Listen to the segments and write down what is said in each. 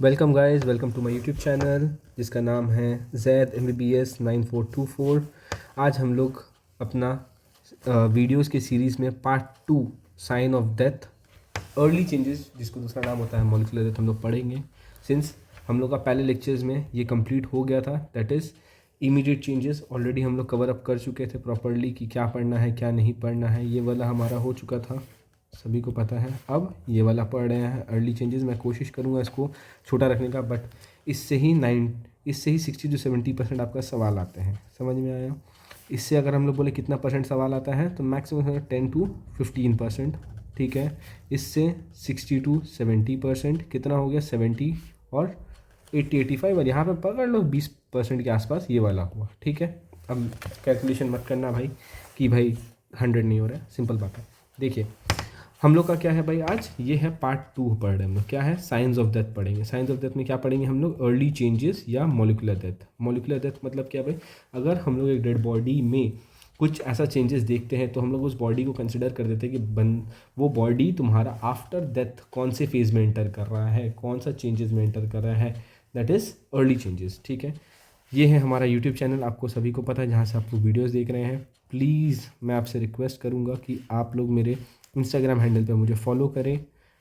Welcome guys, welcome to my YouTube channel जिसका नाम है जैद MBBS 9424। आज हम लोग अपना वीडियोस की सीरीज़ में part 2 sign of death early changes, जिसको दूसरा नाम होता है मॉलिक्यूलर डेथ, हम लोग पढ़ेंगे। सिंस हम लोग का पहले लेक्चर्स में ये कंप्लीट हो गया था, that is immediate changes already हम लोग कवर अप कर चुके थे प्रॉपरली कि क्या पढ़ना है क्या नहीं पढ़ना है। ये वाला हमारा हो चुका था, सभी को पता है। अब ये वाला पढ़ रहे हैं अर्ली चेंजेस। मैं कोशिश करूँगा इसको छोटा रखने का, बट इससे ही 60 से 70% आपका सवाल आते हैं। समझ में आया? इससे अगर हम लोग बोले कितना परसेंट सवाल आता है तो मैक्सिमम 10 से 15%। ठीक है, इससे 60 से 70%, कितना हो गया 70, और 80-85, और यहाँ पे पकड़ लो 20% के आसपास ये वाला हुआ। ठीक है, अब कैलकुलेशन मत करना भाई कि भाई 100 नहीं हो रहा है, सिंपल बात है। देखिए हम लोग का क्या है भाई, आज ये है पार्ट 2 पढ़ रहे हैं हम लोग। क्या है? साइंस ऑफ डेथ पढ़ेंगे। साइंस ऑफ डेथ में क्या पढ़ेंगे हम लोग? अर्ली चेंजेस या मॉलिक्यूलर डेथ। मॉलिक्यूलर डेथ मतलब क्या भाई? अगर हम लोग एक डेड बॉडी में कुछ ऐसा चेंजेस देखते हैं तो हम लोग उस बॉडी को कंसिडर कर देते हैं कि वो बॉडी तुम्हारा आफ्टर डेथ कौन से फेज़ में एंटर कर रहा है, कौन सा चेंजेस में एंटर कर रहा है, दैट इज़ अर्ली चेंजेस। ठीक है, ये है हमारा यूट्यूब चैनल, आपको सभी को पता है, जहाँ से आप लोग वीडियोज़ देख रहे हैं। प्लीज़ मैं आपसे रिक्वेस्ट करूँगा कि आप लोग मेरे इंस्टाग्राम हैंडल पे मुझे फॉलो करें।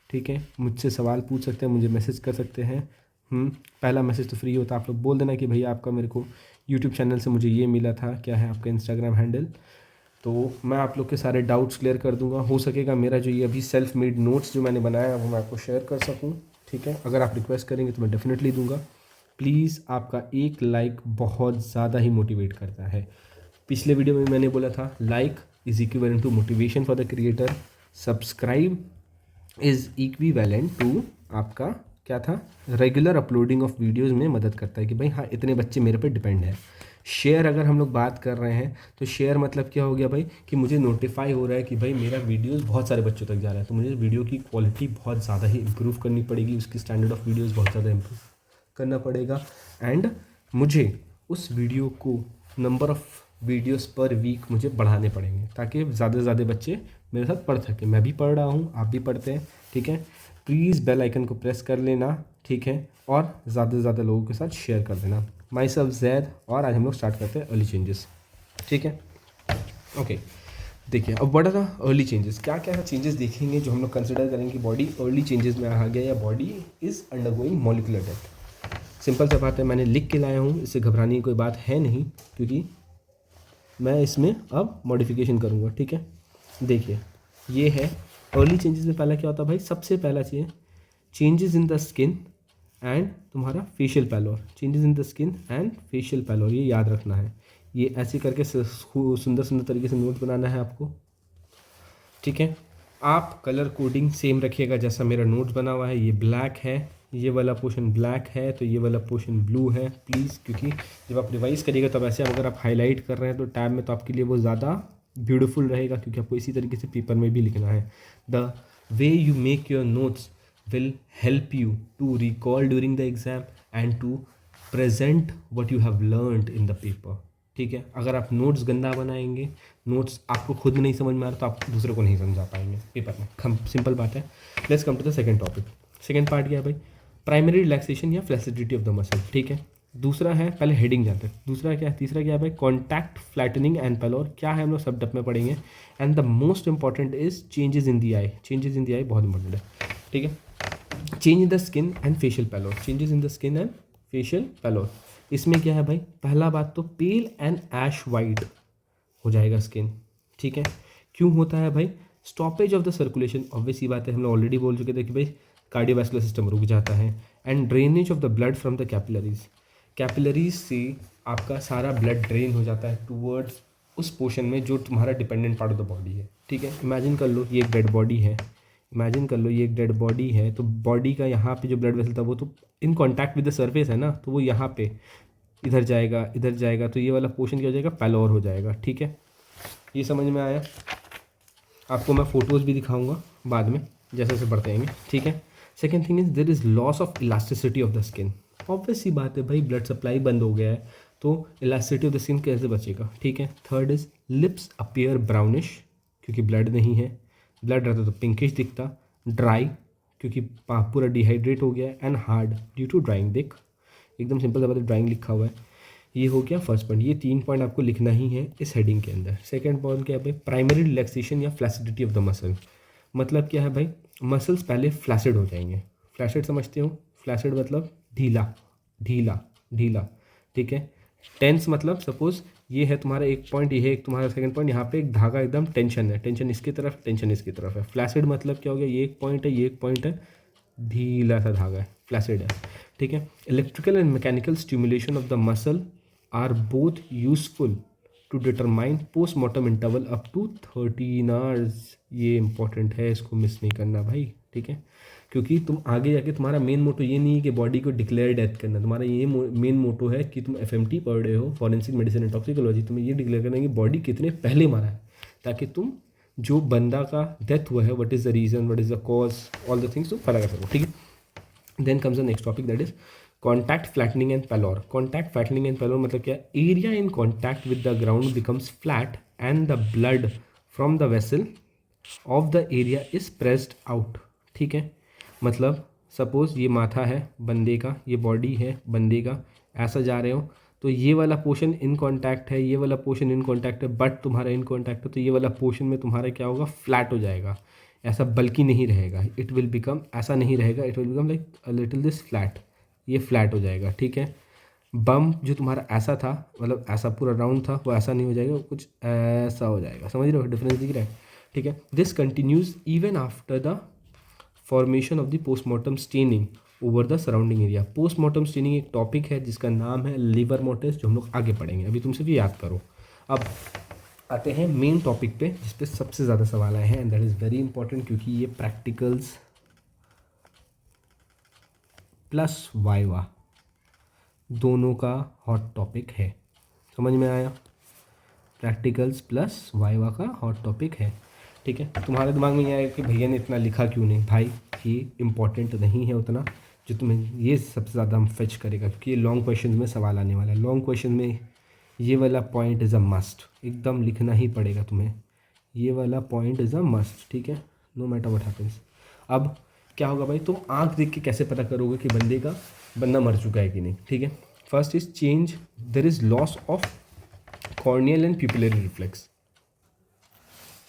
ठीक है, मुझसे सवाल पूछ सकते हैं, मुझे मैसेज कर सकते हैं। पहला मैसेज तो फ्री होता है, आप लोग बोल देना कि भैया आपका मेरे को यूट्यूब चैनल से मुझे ये मिला था, क्या है आपका इंस्टाग्राम हैंडल, तो मैं आप लोग के सारे डाउट्स क्लियर कर दूंगा। हो सकेगा मेरा जो ये अभी सेल्फ मेड नोट्स जो मैंने बनाया वो मैं आपको शेयर कर सकूँ। ठीक है, अगर आप रिक्वेस्ट करेंगे तो मैं डेफिनेटली दूंगा। प्लीज़ आपका एक लाइक बहुत ज़्यादा ही मोटिवेट करता है। पिछले वीडियो में मैंने बोला था like is equivalent to motivation for the creator, subscribe is equivalent to आपका क्या था, रेगुलर अपलोडिंग ऑफ वीडियोज़ में मदद करता है कि भाई हाँ इतने बच्चे मेरे पे डिपेंड है। शेयर अगर हम लोग बात कर रहे हैं तो शेयर मतलब क्या हो गया भाई कि मुझे नोटिफाई हो रहा है कि भाई मेरा वीडियोस बहुत सारे बच्चों तक जा रहा है, तो मुझे वीडियो की क्वालिटी बहुत ज़्यादा ही इंप्रूव करनी पड़ेगी, उसकी स्टैंडर्ड ऑफ वीडियोस बहुत ज़्यादा इंप्रूव करना पड़ेगा। एंड मुझे उस वीडियो को नंबर ऑफ़ वीडियोस पर वीक मुझे बढ़ाने पड़ेंगे ताकि ज़्यादा से ज़्यादा बच्चे मेरे साथ पढ़ सकें। मैं भी पढ़ रहा हूँ, आप भी पढ़ते हैं। ठीक है, प्लीज़ बेल आइकन को प्रेस कर लेना। ठीक है, और ज़्यादा से ज़्यादा लोगों के साथ शेयर कर देना। माई सेल्फ जैद, और आज हम लोग स्टार्ट करते हैं अर्ली चेंजेस। ठीक है, ओके। देखिए अब बड़ा था अर्ली चेंजेस, क्या क्या चेंजेस देखेंगे जो हम लोग कंसिडर करेंगे कि बॉडी अर्ली चेंजेस में आ गया या body is undergoing molecular death. Simple सा बात है, मैंने लिख के लाया हूँ, इससे घबराने की कोई बात है नहीं, क्योंकि मैं इसमें अब मॉडिफिकेशन करूँगा। ठीक है, देखिए ये है अर्ली चेंजेस में पहला क्या होता है भाई, सबसे पहला चीज़ changes in the skin and तुम्हारा facial pallor. Changes in the skin and facial pallor, ये याद रखना है। ये ऐसे करके सुंदर सुंदर तरीके से नोट बनाना है आपको। ठीक है, आप कलर कोडिंग सेम रखिएगा जैसा मेरा नोट्स बना हुआ है। ये ब्लैक है, ये वाला पोर्शन ब्लैक है, तो ये वाला पोर्शन ब्लू है प्लीज़, क्योंकि जब आप रिवाइज करिएगा तब ऐसे अगर आप हाईलाइट कर रहे हैं तो टैब में तो आपके लिए वो ज़्यादा ब्यूटीफुल रहेगा, क्योंकि आपको इसी तरीके से पेपर में भी लिखना है। The way you make your notes will help you to recall during the exam and to present what you have learned in the paper। ठीक है, अगर आप नोट्स गंदा बनाएंगे, नोट्स आपको खुद नहीं समझ में आ रहा तो आप दूसरे को नहीं समझा पाएंगे पेपर में। सिंपल बात है। Let's come to the second topic. Second part क्या है भाई, प्राइमरी रिलैक्सेशन या फ्लेक्सिबिलिटी ऑफ द मसल। ठीक है, दूसरा है, पहले हेडिंग जाते हैं, दूसरा क्या है, तीसरा क्या है भाई, कॉन्टैक्ट फ्लैटनिंग एंड पैलोर। क्या है हम लोग सब डप में पढ़ेंगे। And the most important is changes in the eye. Changes in the eye बहुत इंपॉर्टेंट है। ठीक है, change in the skin and facial pallor. Changes in the skin and facial pallor, इसमें क्या है भाई, पहला बात तो पेल एंड ऐश वाइट हो जाएगा स्किन। ठीक है, क्यों होता है भाई, stoppage of the circulation, obvious ही बात है, हम लोग ऑलरेडी बोल चुके थे कि भाई कार्डियोवैस्कुलर सिस्टम रुक जाता है। And drainage of the blood from the capillaries, capillaries से आपका सारा ब्लड ड्रेन हो जाता है टूवर्ड्स उस पोर्शन में जो तुम्हारा dependent part of the body है। ठीक है, इमेजिन कर लो ये एक डेड बॉडी है, इमेजिन कर लो ये एक डेड बॉडी है, तो बॉडी का यहाँ पे जो ब्लड वेसल था वो तो in contact with the surface है ना, तो वो यहाँ पे इधर जाएगा, तो ये वाला पोर्शन क्या हो जाएगा, पैलोर हो जाएगा। ठीक है, ये समझ में आया? आपको मैं फोटोज़ भी दिखाऊंगा बाद में जैसे जैसे बढ़ते आएंगे। ठीक है, second thing is there is loss of elasticity of the skin. Obvious सी बात है भाई, ब्लड सप्लाई बंद हो गया है तो इलास्टिसिटी ऑफ द स्किन कैसे बचेगा। ठीक है, third is lips appear brownish, क्योंकि ब्लड नहीं है, ब्लड रहता तो पिंकिश दिखता, ड्राई, क्योंकि पूरा डिहाइड्रेट हो गया है, and hard due to drying. देख एकदम सिंपल सा बात है, ड्राइंग लिखा हुआ है। ये हो गया फर्स्ट पॉइंट, ये 3 पॉइंट आपको लिखना ही है इस हेडिंग के अंदर। सेकंड पॉइंट क्या है भाई, प्राइमरी रिलैक्सेशन या फ्लैसिडिटी ऑफ द मसल। मतलब क्या है भाई, मसल्स पहले फ्लैसिड हो जाएंगे। फ्लैसिड समझते हो, फ्लैसिड मतलब ढीला ढीला ढीला, ठीक है। टेंस मतलब सपोज ये है तुम्हारा एक पॉइंट, ये है एक तुम्हारा सेकंड पॉइंट, यहाँ पे एक धागा एकदम टेंशन है, टेंशन इसकी तरफ, टेंशन इसकी तरफ है। फ्लैसिड मतलब क्या हो गया, ये एक पॉइंट है, ये एक पॉइंट है, ढीला सा धागा है, फ्लैसिड है, ठीक है। Electrical and mechanical stimulation of the muscle are both useful to determine postmortem interval up to 13 hours. ये इंपॉर्टेंट है, इसको मिस नहीं करना भाई, ठीक है। क्योंकि तुम आगे जाके, तुम्हारा मेन मोटो ये नहीं है कि बॉडी को डिक्लेयर डेथ करना, तुम्हारा ये मेन मोटो है कि तुम एफएमटी पढ़ रहे हो, फॉरेंसिक मेडिसिन एंड टॉक्सिकोलॉजी, तुम्हें ये डिक्लेयर करना है कि बॉडी कितने पहले मारा है, ताकि तुम जो बंदा का डेथ हुआ है, what is the reason, what is the cause, all the things तुम पता कर सको, ठीक है। Then comes the next topic, that is contact flattening and pallor. Contact flattening and pallor मतलब क्या, area in contact with the ground becomes flat and the blood from the vessel of the area is pressed out, ठीक है। मतलब suppose ये माथा है बंदे का, ये बॉडी है बंदे का, ऐसा जा रहे हो तो ये वाला पोर्शन इन कॉन्टैक्ट है, ये वाला पोर्शन इन कॉन्टैक्ट है, बट तुम्हारा इन कॉन्टैक्ट है, तो ये वाला पोर्शन में तुम्हारा क्या होगा, फ्लैट हो जाएगा, ऐसा बल्कि नहीं रहेगा, इट विल बिकम, ऐसा नहीं रहेगा, it will become like a little this flat, ये फ्लैट हो जाएगा, ठीक है। बम जो तुम्हारा ऐसा था, मतलब ऐसा पूरा राउंड था, वो ऐसा नहीं हो जाएगा, वो कुछ ऐसा हो जाएगा, समझ रहे हो, डिफरेंस दिख रहा है, ठीक है। This continues even after the formation of the postmortem staining over the surrounding area. Postmortem staining एक टॉपिक है जिसका नाम है लिवर मोटिस, जो हम लोग आगे पढ़ेंगे, अभी तुम सिर्फ ये याद करो। अब आते हैं मेन टॉपिक पे, जिस पे सबसे ज़्यादा सवाल आए हैं, and that is very important, क्योंकि ये प्रैक्टिकल्स प्लस वाइवा दोनों का हॉट टॉपिक है। समझ में आया, प्रैक्टिकल्स प्लस वाइवा का हॉट टॉपिक है, ठीक है। तुम्हारे दिमाग में ये आएगा कि भैया ने इतना लिखा क्यों नहीं, भाई ये इंपॉर्टेंट नहीं है उतना जो तुम्हें ये सबसे ज़्यादा हम फेच करेगा, क्योंकि ये लॉन्ग क्वेश्चन में सवाल आने वाला है। लॉन्ग क्वेश्चन में ये वाला पॉइंट इज़ अ मस्ट, एकदम लिखना ही पड़ेगा तुम्हें, ये वाला पॉइंट इज़ अ मस्ट, ठीक है, नो मैटर व्हाट हैपेंस। अब क्या होगा भाई, तुम आँख देख के कैसे पता करोगे कि बंदा मर चुका है कि नहीं, ठीक है। First is change, there is loss of corneal and pupillary reflex,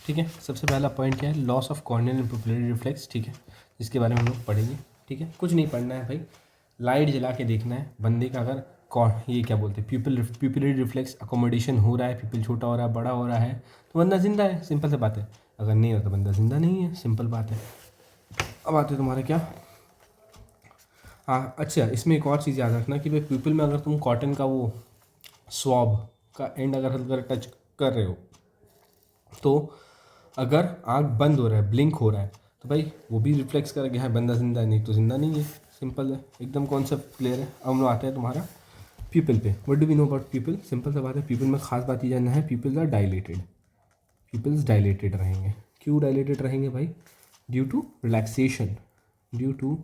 ठीक है। सबसे पहला पॉइंट क्या है, loss of corneal and pupillary reflex, ठीक है, जिसके बारे में हम लोग पढ़ेंगे, ठीक है। कुछ नहीं पढ़ना है भाई, लाइट जला के देखना है बंदे का, अगर ये क्या बोलते हैं, प्यूपिलरी रिफ्लेक्स अकोमोडेशन हो रहा है, प्यूपिल छोटा हो रहा है, बड़ा हो रहा है, तो बंदा जिंदा है, सिंपल सी बात है। अगर नहीं हो तो बंदा जिंदा नहीं है, सिंपल बात है। अब आते तुम्हारे क्या, हाँ अच्छा, इसमें एक और चीज़ याद रखना कि भाई प्यूपिल में अगर तुम कॉटन का वो स्वॉब का एंड अगर हल्का टच कर रहे हो, तो अगर आँख बंद हो रहा है, ब्लिंक हो रहा है, तो भाई वो भी रिफ्लेक्स करेगा, हाँ बंदा जिंदा है, नहीं तो जिंदा नहीं है, सिंपल है, एकदम कॉन्सेप्ट क्लियर है। अब हम लोग आते हैं तुम्हारा पीपल पे। What do we know about pupil, simple सा बात है, पीपल में खास बात ये जानना है, pupils are dilated, pupils dilated रहेंगे। क्यों डायलेटेड रहेंगे भाई, due to relaxation, due to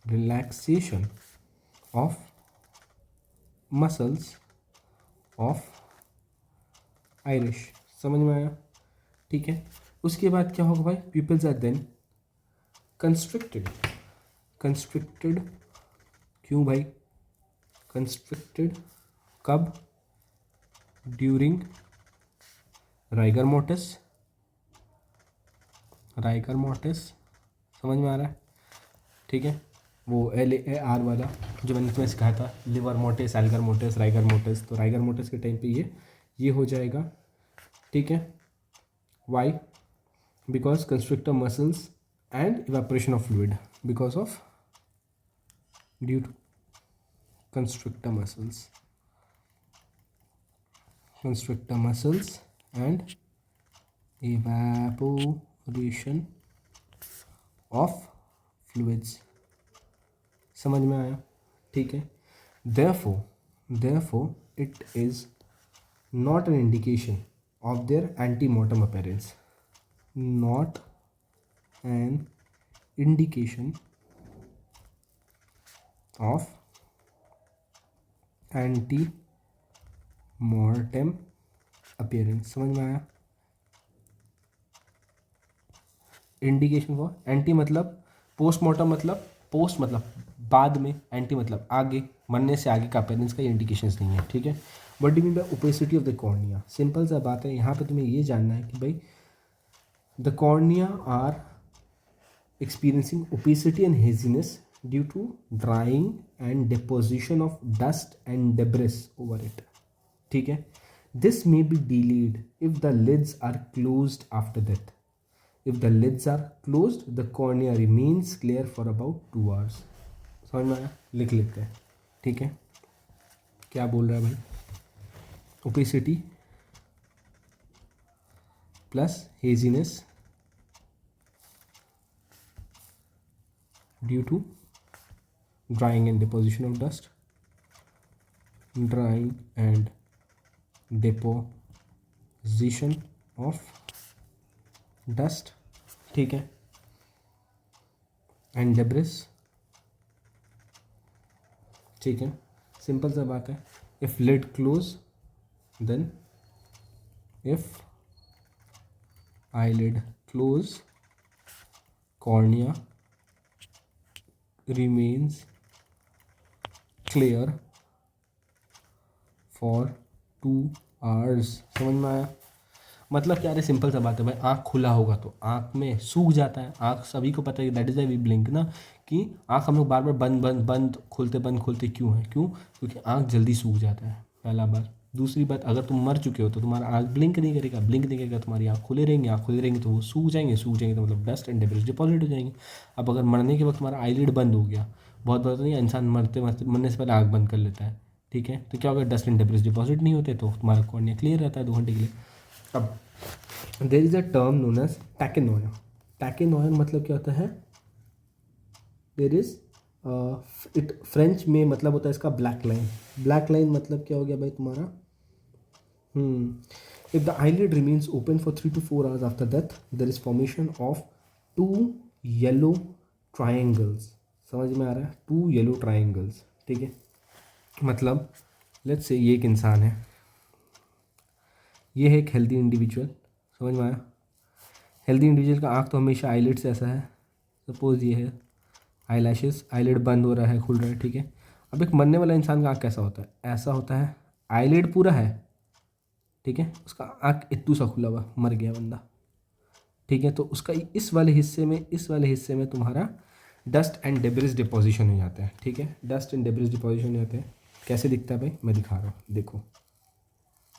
relaxation of muscles of iris. समझ में आया, ठीक है। उसके बाद क्या होगा भाई, pupils are then constricted, constricted क्यों भाई, कंस्ट्रिक्टेड कब, during rigor mortis, rigor mortis, समझ में आ रहा है, ठीक है। वो LAR वाला जो मैंने तुम्हें सिखाया था, livor mortis, algor mortis, rigor mortis, तो राइगर मोटिस के टाइम पे ये हो जाएगा, ठीक है। Why, because constrictor muscles and evaporation of fluid, because of, due to constrictor muscles, constrictor muscles and evaporation of fluids। समझ में आया, ठीक है। therefore it is not an indication of their antemortem appearance, not an indication of anti mortem appearance. समझ में आया, indication for, anti मतलब postmortem, मतलब पोस्ट मतलब बाद में, एंटी मतलब आगे, मरने से आगे का अपेरेंस का ये इंडिकेशंस नहीं है, ठीक है। What do mean by opacity of the cornea? Simple सा बात है, यहाँ पे तुम्हें ये जानना है कि भाई the cornea are experiencing opacity and haziness due to drying and deposition of dust and debris over it, ठीक है। This may be delayed if the lids are closed after that. If the lids are closed, the cornea remains clear for about 2 hours. समझ में आया? लिख लेते हैं, ठीक है। क्या बोल रहा है भाई? Opacity plus haziness due to drying and deposition of dust, drying and deposition of dust, ठीक है, and debris, ठीक है। सिंपल सा बात है, if lid close then if eyelid close cornea remains clear for 2 hours। समझ में आया? मतलब क्या है, सिंपल सा बात है भाई, आँख खुला होगा तो आँख में सूख जाता है, आँख सभी को पता है, that is why we blink ना, कि आँख हम लोग बार बार बंद बंद बंद खोलते क्यों है? क्यों? क्योंकि आँख जल्दी सूख जाता है, पहला बात। दूसरी बात, अगर तुम मर चुके हो तो तुम्हारा आँख ब्लिंक नहीं करेगा, ब्लिंक नहीं करेगा, तुम्हारी आँख खुले रहेंगे तो वो सूख जाएंगे तो मतलब डस्ट एंड डेब्रिस डिपॉजिट हो जाएंगे। अब अगर मरने के वक्त तुम्हारा आईलिड बंद हो गया, बहुत बार तो नहीं, इंसान मरने से पहले आँख बंद कर लेता है, ठीक है, तो क्या होगा, डस्ट एंड डेब्रिस डिपॉजिट नहीं होते तो तुम्हारा कॉर्निया क्लियर रहता है 2 घंटे के लिए। अब there is a term known as tache noire. Tache noire मतलब क्या होता है? देर इज़ इट फ्रेंच में मतलब होता है इसका ब्लैक लाइन। ब्लैक लाइन मतलब क्या हो गया भाई तुम्हारा? If the eyelid remains open for 3 to 4 hours after death, there is formation of 2 yellow triangles. समझ में आ रहा है? 2 yellow triangles, ठीक है। मतलब लेट्स से ये एक इंसान है, ये है एक हेल्दी इंडिविजुअल, समझ में आया? हेल्दी इंडिविजुअल का आँख तो हमेशा आईलिड से ऐसा है, सपोज ये है आई लैशेस, आईलिड बंद हो रहा है, खुल रहा है, ठीक है। अब एक मरने वाला इंसान का आँख कैसा होता है? ऐसा होता है, आईलिड पूरा है, ठीक है, उसका आँख इतू सा खुला हुआ, मर गया बंदा, ठीक है। तो उसका इस वाले हिस्से में तुम्हारा डस्ट एंड डेब्रिस डिपोजिशन हो जाता है, ठीक है। डस्ट एंड डेब्रिस डिपोजिशन हो जाते हैं। कैसे दिखता है भाई? मैं दिखा रहा हूँ, देखो।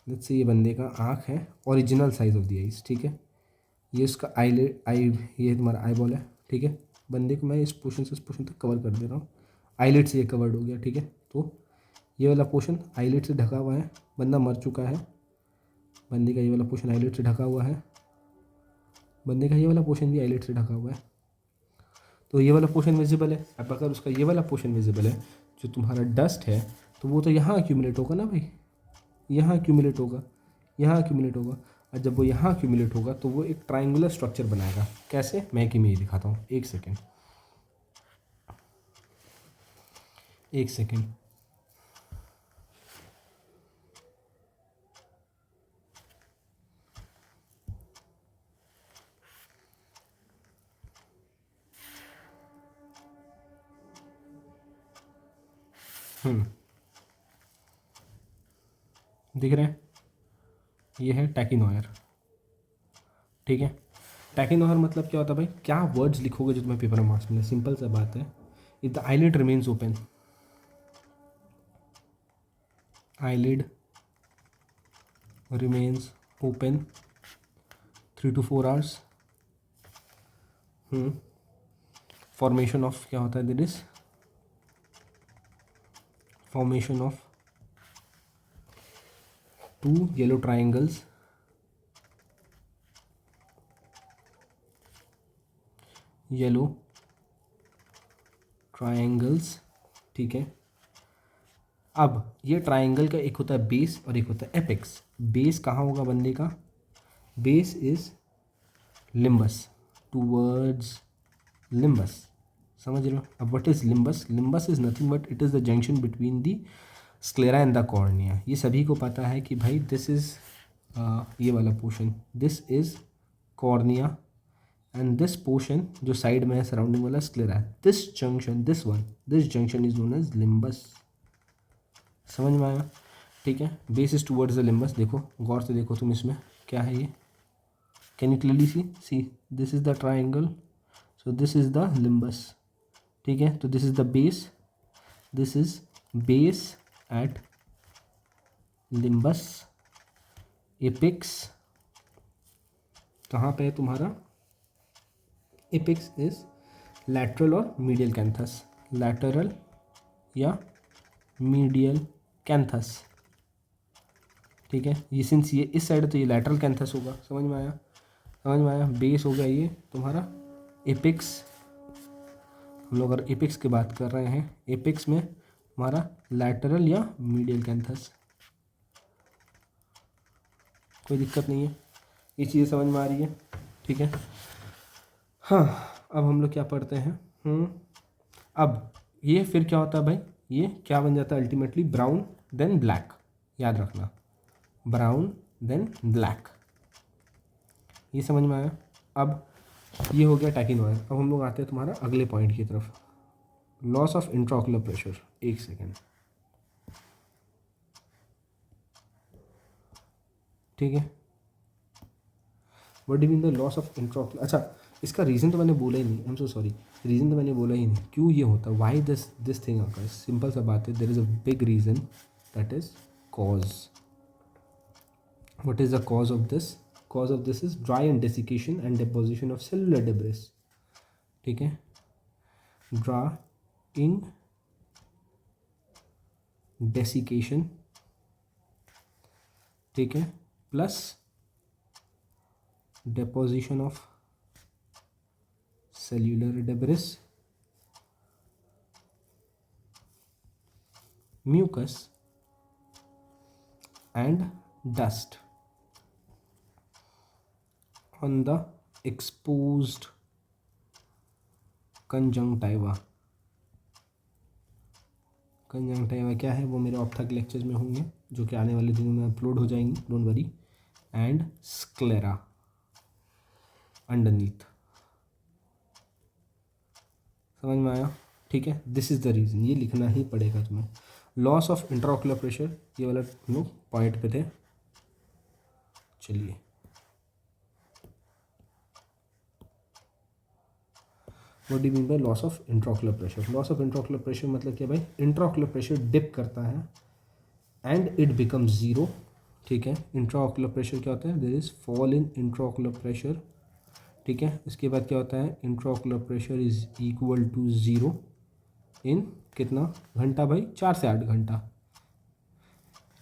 लेट्स से ये बंदे का आँख है, original size of the eyes, ठीक है। ये उसका ये तुम्हारा आई बॉल है, ठीक है। बंदे को मैं इस पोर्शन से उस पोर्शन तक कवर कर दे रहा हूँ, आईलिड से ये कवर्ड हो गया, ठीक है। तो ये वाला पोर्शन आईलिड से ढका हुआ है, बंदा मर चुका है, बंदे का ये वाला पोर्शन आईलिड से ढका हुआ है, बंदे का ये वाला पोर्शन भी आईलिड से ढका हुआ है, तो ये वाला पोर्शन विजिबल है। अब अगर उसका ये वाला पोर्शन विजिबल है, जो तुम्हारा डस्ट है, तो वो तो यहाँ अक्यूमुलेट होगा ना भाई, यहाँ अक्यूमुलेट होगा, यहाँ अक्यूमुलेट होगा, और जब वो यहाँ अक्यूमुलेट होगा तो वो एक ट्राइंगुलर स्ट्रक्चर बनाएगा। कैसे? मैं एक इमेज दिखाता हूँ, एक सेकेंड। दिख रहे हैं? ये है टैकिनोयर, ठीक है। टैकिनोयर मतलब क्या होता है भाई? क्या वर्ड्स लिखोगे जो तुम्हें पेपर में मार्क्स मिले? सिंपल सा बात है, if the eyelid remains open, eyelid remains open 3 to 4 hours, formation of क्या होता है? This is formation of 2 yellow triangles, ठीक है। अब ये ट्राइंगल का एक होता है बेस और एक होता है एपेक्स। बेस कहाँ होगा बंदे का? Base is limbus, towards limbus, समझ रहे हो? अब what is limbus? Limbus is nothing but it is the junction between the sclera and the cornea. ये सभी को पता है कि भाई दिस इज ये वाला portion, this is cornea and this portion जो साइड में है सराउंडिंग वाला स्क्लेरा है, this junction is known as limbus. समझ में आया? ठीक है, base is towards the limbus. देखो गौर से देखो तुम, इसमें क्या है ये, can you clearly see this is the triangle, so this is the limbus. ठीक है, तो this is the base, this is base at limbus, epics कहाँ पे है तुम्हारा, एपिक्स इज लैटरल और मीडियल कैंथस, लैटरल या मीडियल कैंथस। ठीक है, ये सिंस ये इस साइड है तो ये लैटरल कैंथस होगा। समझ में आया? समझ में आया? बेस हो गया ये तुम्हारा, एपिक्स, हम लोग अगर एपिक्स की बात कर रहे हैं, एपिक्स में हमारा लैटरल या मीडियल कैंथस, कोई दिक्कत नहीं है, ये चीज़ें समझ में आ रही है? ठीक है, हाँ अब हम लोग क्या पढ़ते हैं, अब ये फिर क्या होता है भाई, ये क्या बन जाता है अल्टीमेटली, ब्राउन देन ब्लैक, याद रखना, ब्राउन देन ब्लैक। ये समझ में आया? अब ये हो गया टैकिनोइड। अब हम लोग आते हैं तुम्हारा अगले पॉइंट की तरफ, लॉस ऑफ इंट्राओकुलर प्रेशर। एक सेकेंड, ठीक है, what do mean the loss of intraocular, अच्छा इसका रीज़न तो मैंने बोला ही नहीं, I am so sorry, reason तो मैंने बोला ही नहीं, क्यों ये होता है, why this thing occurs. Simple सा बात है, there is a big reason, that is cause. What is the cause of this? Cause of this is dry and desiccation and deposition of cellular debris. ठीक है, drawing, desiccation, ठीक है, plus deposition of cellular debris, mucus and dust on the exposed conjunctiva। Conjunctiva क्या है वो मेरे ऑप्थक lectures में होंगे, जो कि आने वाले दिनों में अपलोड हो जाएंगे, don't worry. And sclera underneath. समझ में आया? ठीक है, दिस इज द रीज़न, ये लिखना ही पड़ेगा तुम्हें। लॉस ऑफ इंट्राओकुलर प्रेशर, ये वाला हम लोग पॉइंट पे थे। चलिए, what do mean by loss of intraocular pressure? Loss of intraocular pressure मतलब क्या भाई, इंट्राओकुलर प्रेशर डिप करता है एंड इट बिकम्स ज़ीरो। ठीक है, इंट्राओकुलर प्रेशर क्या होता है, there is fall in intraocular pressure. ठीक है, इसके बाद क्या होता है, intraocular pressure is equal to zero in कितना घंटा भाई, 4 से 8 घंटा।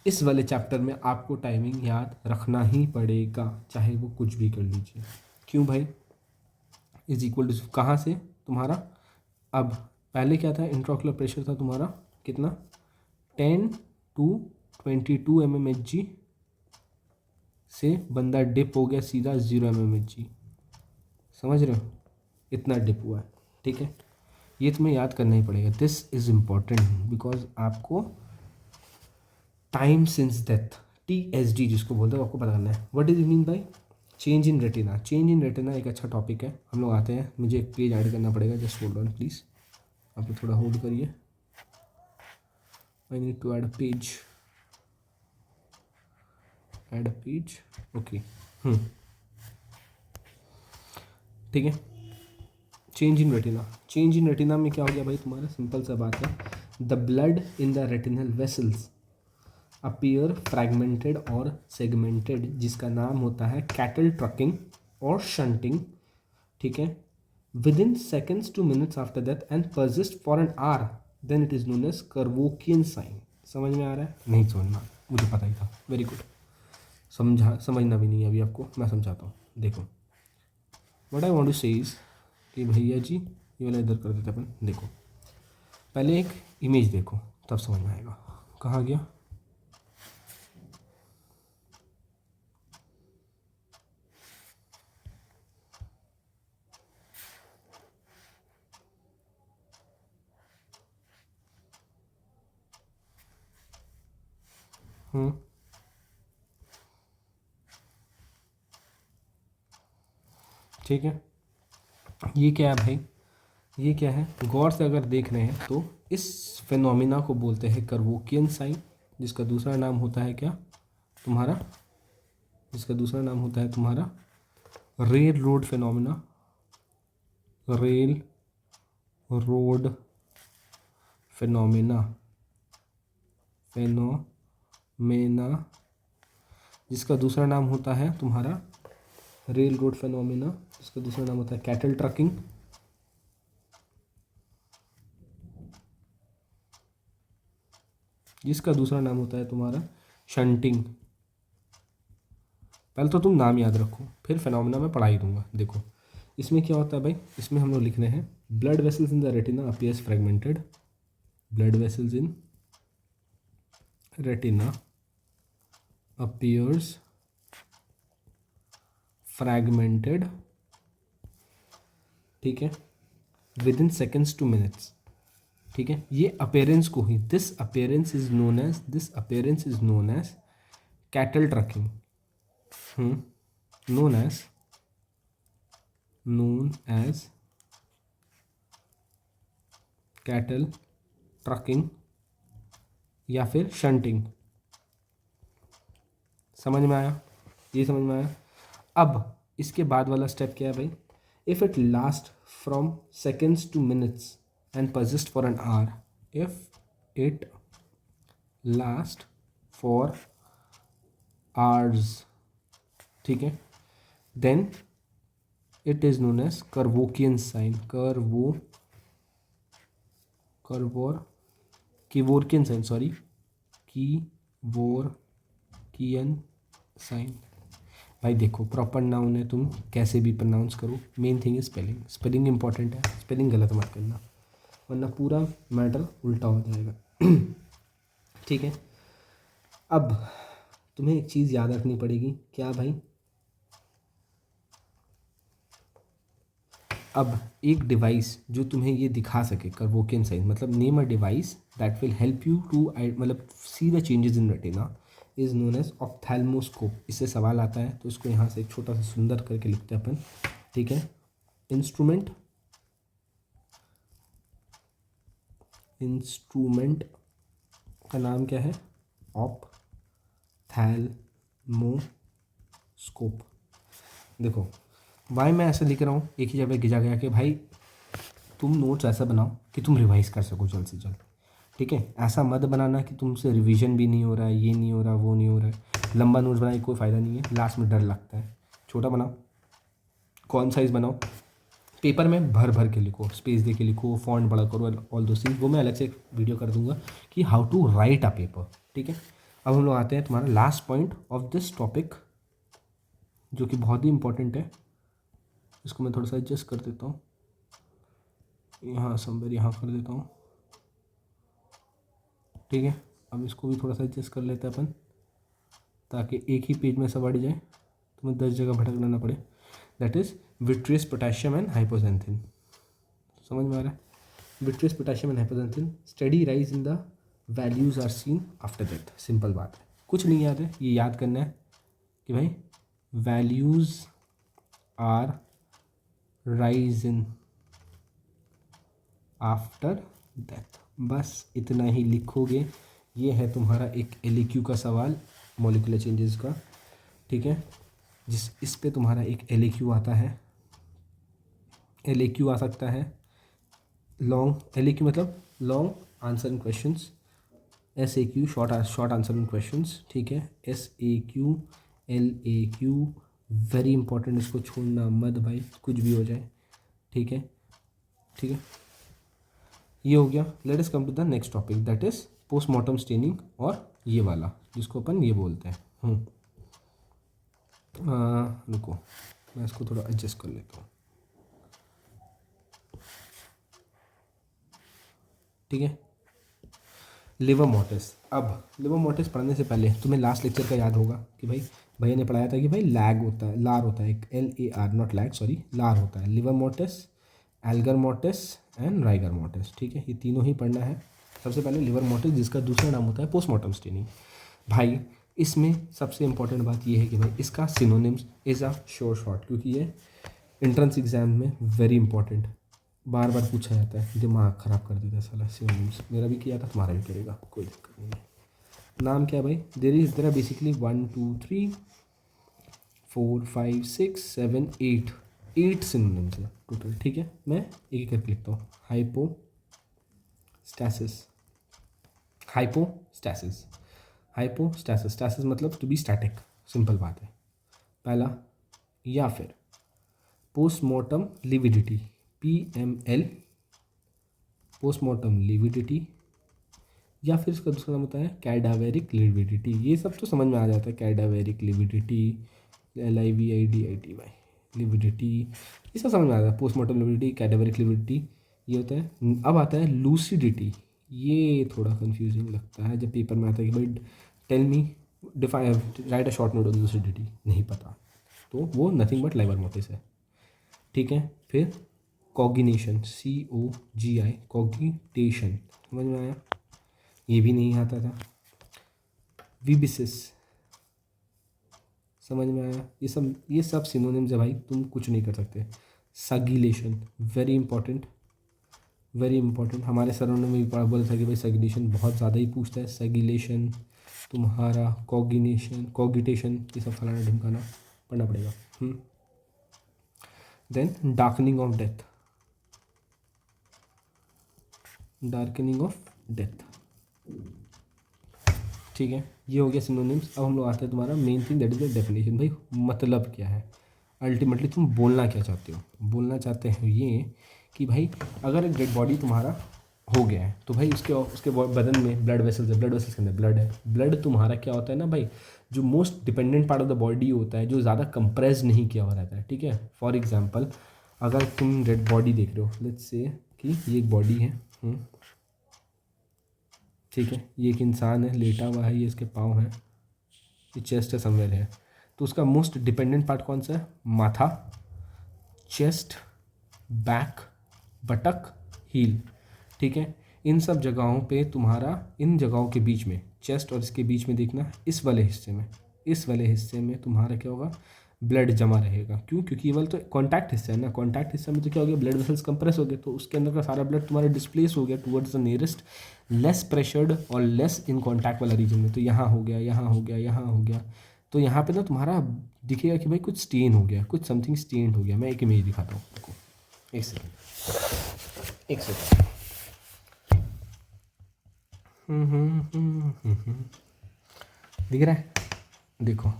इस वाले चैप्टर में आपको टाइमिंग याद रखना ही पड़ेगा, चाहे वो कुछ भी कर लीजिए। क्यों भाई, इज इक्वल टू कहाँ से तुम्हारा, अब पहले क्या था, इंट्राओकुलर प्रेशर था तुम्हारा कितना, 10 to 22 mmHg से बंदा डिप हो गया सीधा 0 mmHg। समझ रहे हो, इतना डिप हुआ है। ठीक है, ये तुम्हें याद करना ही पड़ेगा, दिस इज इम्पॉर्टेंट बिकॉज आपको टाइम सिंस डेथ, TSD जिसको बोलते हैं, आपको पता करना है। What is mean by change in retina? Change in retina एक अच्छा टॉपिक है, हम लोग आते हैं, मुझे एक पेज ऐड करना पड़ेगा, जस्ट होल्ड ऑन प्लीज़, आप लोग थोड़ा होल्ड करिए, I need to add a page, add a page, okay. ठीक है, change in retina, change in retina में क्या हो गया भाई तुम्हारा, सिंपल सा बात है, the blood in the retinal vessels appear fragmented और सेगमेंटेड, जिसका नाम होता है कैटल ट्रकिंग और शंटिंग। ठीक है, within seconds to minutes after death and persist for an hour, then it is known as Kevorkian sign. समझ में आ रहा है? नहीं समझना, मुझे पता ही था, वेरी गुड। समझना भी नहीं है अभी आपको, मैं समझाता हूँ। देखो, व्हाट आई वांट टू से इज कि भैया जी, ये वाला इधर कर देते अपन। देखो, पहले एक इमेज देखो, तब समझ में आएगा। कहाँ गया, ठीक है, ये क्या है भाई, ये क्या है, गौर से अगर देख रहे हैं तो इस फिनोमिना को बोलते हैं कर्वोकियन साइन, जिसका दूसरा नाम होता है क्या तुम्हारा, जिसका दूसरा नाम होता है तुम्हारा rail road phenomena, rail road phenomena, phenomena, जिसका दूसरा नाम होता है तुम्हारा रेल रोड फिनोमिना, जिसका दूसरा नाम होता है कैटल ट्रकिंग, जिसका दूसरा नाम होता है तुम्हारा शंटिंग। पहले तो तुम नाम याद रखो, फिर फिनोमिना में पढ़ा ही दूंगा। देखो इसमें क्या होता है भाई, इसमें हम लोग लिख रहे हैं blood vessels in the retina appears fragmented, blood vessels in retina appears fragmented, ठीक है, within seconds to minutes, ठीक है। ये अपेयरेंस को ही, this appearance is known as cattle trucking, known as cattle trucking या फिर शंटिंग। समझ में आया, ये समझ में आया। अब इसके बाद वाला स्टेप क्या है भाई, if it last from seconds to minutes and persist for an hour, if it last for hours, ठीक है, then it is known as Kevorkian sign, Kevorkian sign, sorry Kevorkian sign. भाई देखो प्रॉपर नाउन है, तुम कैसे भी pronounce करो, main thing is spelling, spelling important है, स्पेलिंग गलत मत करना वरना पूरा मैटर उल्टा हो जाएगा। ठीक है, अब तुम्हें एक चीज़ याद रखनी पड़ेगी, क्या भाई, अब एक डिवाइस जो तुम्हें ये दिखा सके कर्वोकियन साइन, मतलब name a device that will help you to मतलब see the changes in retina, is known as ophthalmoscope. इससे सवाल आता है तो इसको यहाँ से एक छोटा सा सुंदर करके लिखते हैं अपन, ठीक है। इंस्ट्रूमेंट का नाम क्या है, ऑप्थेल्मोस्कोप। देखो वाई मैं ऐसा लिख रहा हूँ एक ही जगह गिजा गया कि भाई तुम नोट्स ऐसा बनाओ कि तुम रिवाइज कर सको जल्द से जल्द, ठीक है। ऐसा मत बनाना कि तुमसे रिवीजन भी नहीं हो रहा है, ये नहीं हो रहा, वो नहीं हो रहा है। लंबा नोट्स बनाने कोई फ़ायदा नहीं है, लास्ट में डर लगता है। छोटा बनाओ, कौन साइज़ बनाओ, पेपर में भर भर के लिखो, स्पेस दे के लिखो, फॉन्ट बड़ा करो, ऑल दो थिंग्स, वो मैं अलग से एक वीडियो कर दूंगा कि how to write a paper, ठीक है। अब हम लोग आते हैं तुम्हारा last point of this topic, जो कि बहुत ही इंपॉर्टेंट है। इसको मैं थोड़ा सा एडजस्ट कर देता हूँ, यहाँ समवेयर यहाँ कर देता हूँ, ठीक है। अब इसको भी थोड़ा सा एडजस्ट कर लेते हैं अपन, ताकि एक ही पेज में सब अड़ जाए, तुम्हें 10 जगह भटकना ना पड़े। That is vitreous potassium and hypoxanthine. समझ में आ रहा है, vitreous potassium and hypoxanthine, study rise in the values are seen after death. Simple बात है, कुछ नहीं याद है, ये याद करना है कि भाई values are rising after death, बस इतना ही लिखोगे। ये है तुम्हारा एक LAQ का सवाल, मॉलिक्यूलर चेंजेस का, ठीक है। इस पे तुम्हारा एक LAQ आता है, LAQ आ सकता है लॉन्ग, LAQ मतलब long answer in questions, SAQ short answer in questions, ठीक है। SAQ LAQ वेरी इंपॉर्टेंट, इसको छोड़ना मत भाई, कुछ भी हो जाए, ठीक है, ठीक है। ये हो गया। Let us come to the next topic, that is postmortem staining, और ये वाला जिसको अपन ये बोलते हैं। रुको मैं इसको थोड़ा एडजस्ट कर लेता हूँ, ठीक है। Liver mortis. अब लिवर मोर्टिस पढ़ने से पहले तुम्हें लास्ट लेक्चर का याद होगा कि भाई भैया ने पढ़ाया था कि भाई लैग होता है, लार होता है, एक LAR नॉट लैग, सॉरी लार होता है। Liver mortis, Elgar mortis and rigor mortis, ठीक है, ये तीनों ही पढ़ना है। सबसे पहले लिवर मोर्टिस, जिसका दूसरा नाम होता है पोस्टमार्टम स्टेनिंग। भाई इसमें सबसे इंपॉर्टेंट बात ये है कि भाई इसका synonyms is a sure short, क्योंकि ये एंट्रेंस एग्ज़ाम में वेरी इंपॉर्टेंट, बार बार पूछा जाता है, दिमाग ख़राब कर देता है साला सिनोनिम्स। मेरा भी किया था, तुम्हारा भी करेगा, कोई दिक्कत नहीं है। नाम क्या भाई? देर आर बेसिकली 1 2 3 4 5 6 7 8 सिनोनिम्स है टोटल, ठीक है। मैं एक एक करके लिखता हूँ। हाइपोस्टैसिस, हाइपोस्टैसिस, हाइपोस्टैसिस, स्टैसिस मतलब टू बी स्टैटिक, सिंपल बात है पहला। या फिर postmortem lividity, PML, postmortem lividity. या फिर इसका दूसरा नाम होता है कैडावेरिक लिविडिटी। ये सब तो समझ में आ जाता है, कैडावेरिक लिविडिटी, LIVIDITY लिविडिटी, ये सब समझ में आ जाता है। पोस्टमॉर्टम लिविडिटी, कैडावेरिक लिविडिटी, ये होता है। अब आता है लूसिडिटी, ये थोड़ा कंफ्यूजिंग लगता है जब पेपर में आता है कि भाई tell me define write a short note on lucidity, नहीं पता, तो वो नथिंग बट लाइवर मोटिस है, ठीक है। फिर कॉग्निशन, COGI, कॉग्निटेशन, समझ में आया, ये भी नहीं आता था। विबिसिस, समझ में आया। ये सब सिनोनिम्स है भाई, तुम कुछ नहीं कर सकते। सगिलेशन, वेरी इंपॉर्टेंट, वेरी इंपॉर्टेंट। हमारे सरों ने भी पढ़ा, बोला था कि भाई सगिलेशन बहुत ज़्यादा ही पूछता है। सगिलेशन तुम्हारा, कॉग्निशन, कॉगिटेशन, ये सब फलाना ढिमकाना पढ़ना पड़ेगा। Then darkening of death, darkening of death, ठीक है। ये हो गया सिनोनिम्स। अब हम लोग आते हैं तुम्हारा main thing, that is the definition. भाई मतलब क्या है, अल्टीमेटली तुम बोलना क्या चाहते हो? बोलना चाहते हैं ये कि भाई अगर एक डेड बॉडी तुम्हारा हो गया है तो भाई उसके बदन में ब्लड वेसल्स है, ब्लड वेसल्स के अंदर ब्लड है। ब्लड तुम्हारा क्या होता है ना भाई, जो most dependent part of the body होता है, जो ज़्यादा कंप्रेस नहीं किया हुआ रहता है, ठीक है। फॉर एग्जाम्पल अगर तुम डेड बॉडी देख रहे हो, लेट्स से कि ये एक बॉडी है, ठीक है, ये एक इंसान है, लेटा हुआ है, ये इसके पाँव हैं, ये चेस्ट है, समवेयर है। तो उसका मोस्ट डिपेंडेंट पार्ट कौन सा है? माथा, चेस्ट, बैक, बटक, हील, ठीक है। इन सब जगहों पे तुम्हारा, इन जगहों के बीच में, चेस्ट और इसके बीच में देखना, इस वाले हिस्से में तुम्हारा क्या होगा? ब्लड जमा रहेगा। क्यों? क्योंकि ये वाला तो कॉन्टैक्ट हिस्सा है ना, कॉन्टैक्ट हिस्सा में तो क्या हो गया? ब्लड वेसल्स कंप्रेस हो गए, तो उसके अंदर का सारा ब्लड तुम्हारा डिस्प्लेस हो गया towards the nearest less pressured और लेस इन कॉन्टैक्ट वाला रीजन में। तो यहाँ हो गया, यहाँ हो गया, यहाँ हो गया। तो यहाँ पे ना तुम्हारा दिखेगा कि भाई कुछ स्टेन हो गया, कुछ समथिंग स्टेन्ड हो गया। मैं एक इमेज दिखाता हूँ आपको, एक सेकेंड। दिख रहा है? देखो,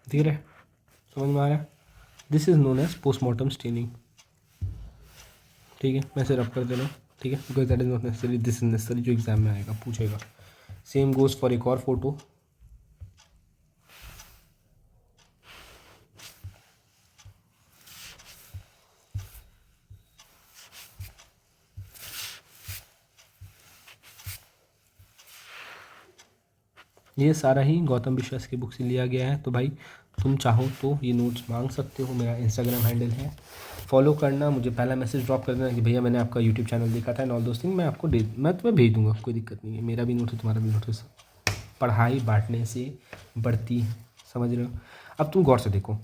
दिख रहा है? समझ में आ रहा है? This is known as postmortem staining, ठीक है। मैं इसे रब कर दे रहा हूँ, ठीक है, because that is not necessary, this is necessary, जो एग्जाम में आएगा पूछेगा। सेम गोज फॉर एक और फोटो, ये सारा ही गौतम विश्वास की बुक से लिया गया है। तो भाई तुम चाहो तो ये नोट्स मांग सकते हो, मेरा इंस्टाग्राम हैंडल है, फॉलो करना, मुझे पहला मैसेज ड्रॉप कर देना कि भैया मैंने आपका यूट्यूब चैनल देखा था एंड ऑल दोस्त थिंग, मैं तुम्हें भेज दूंगा, कोई दिक्कत नहीं है। मेरा भी नोट है, तुम्हारा भी नोट है, पढ़ाई बांटने से बढ़ती है, समझ रहे हो? अब तुम गौर से देखो,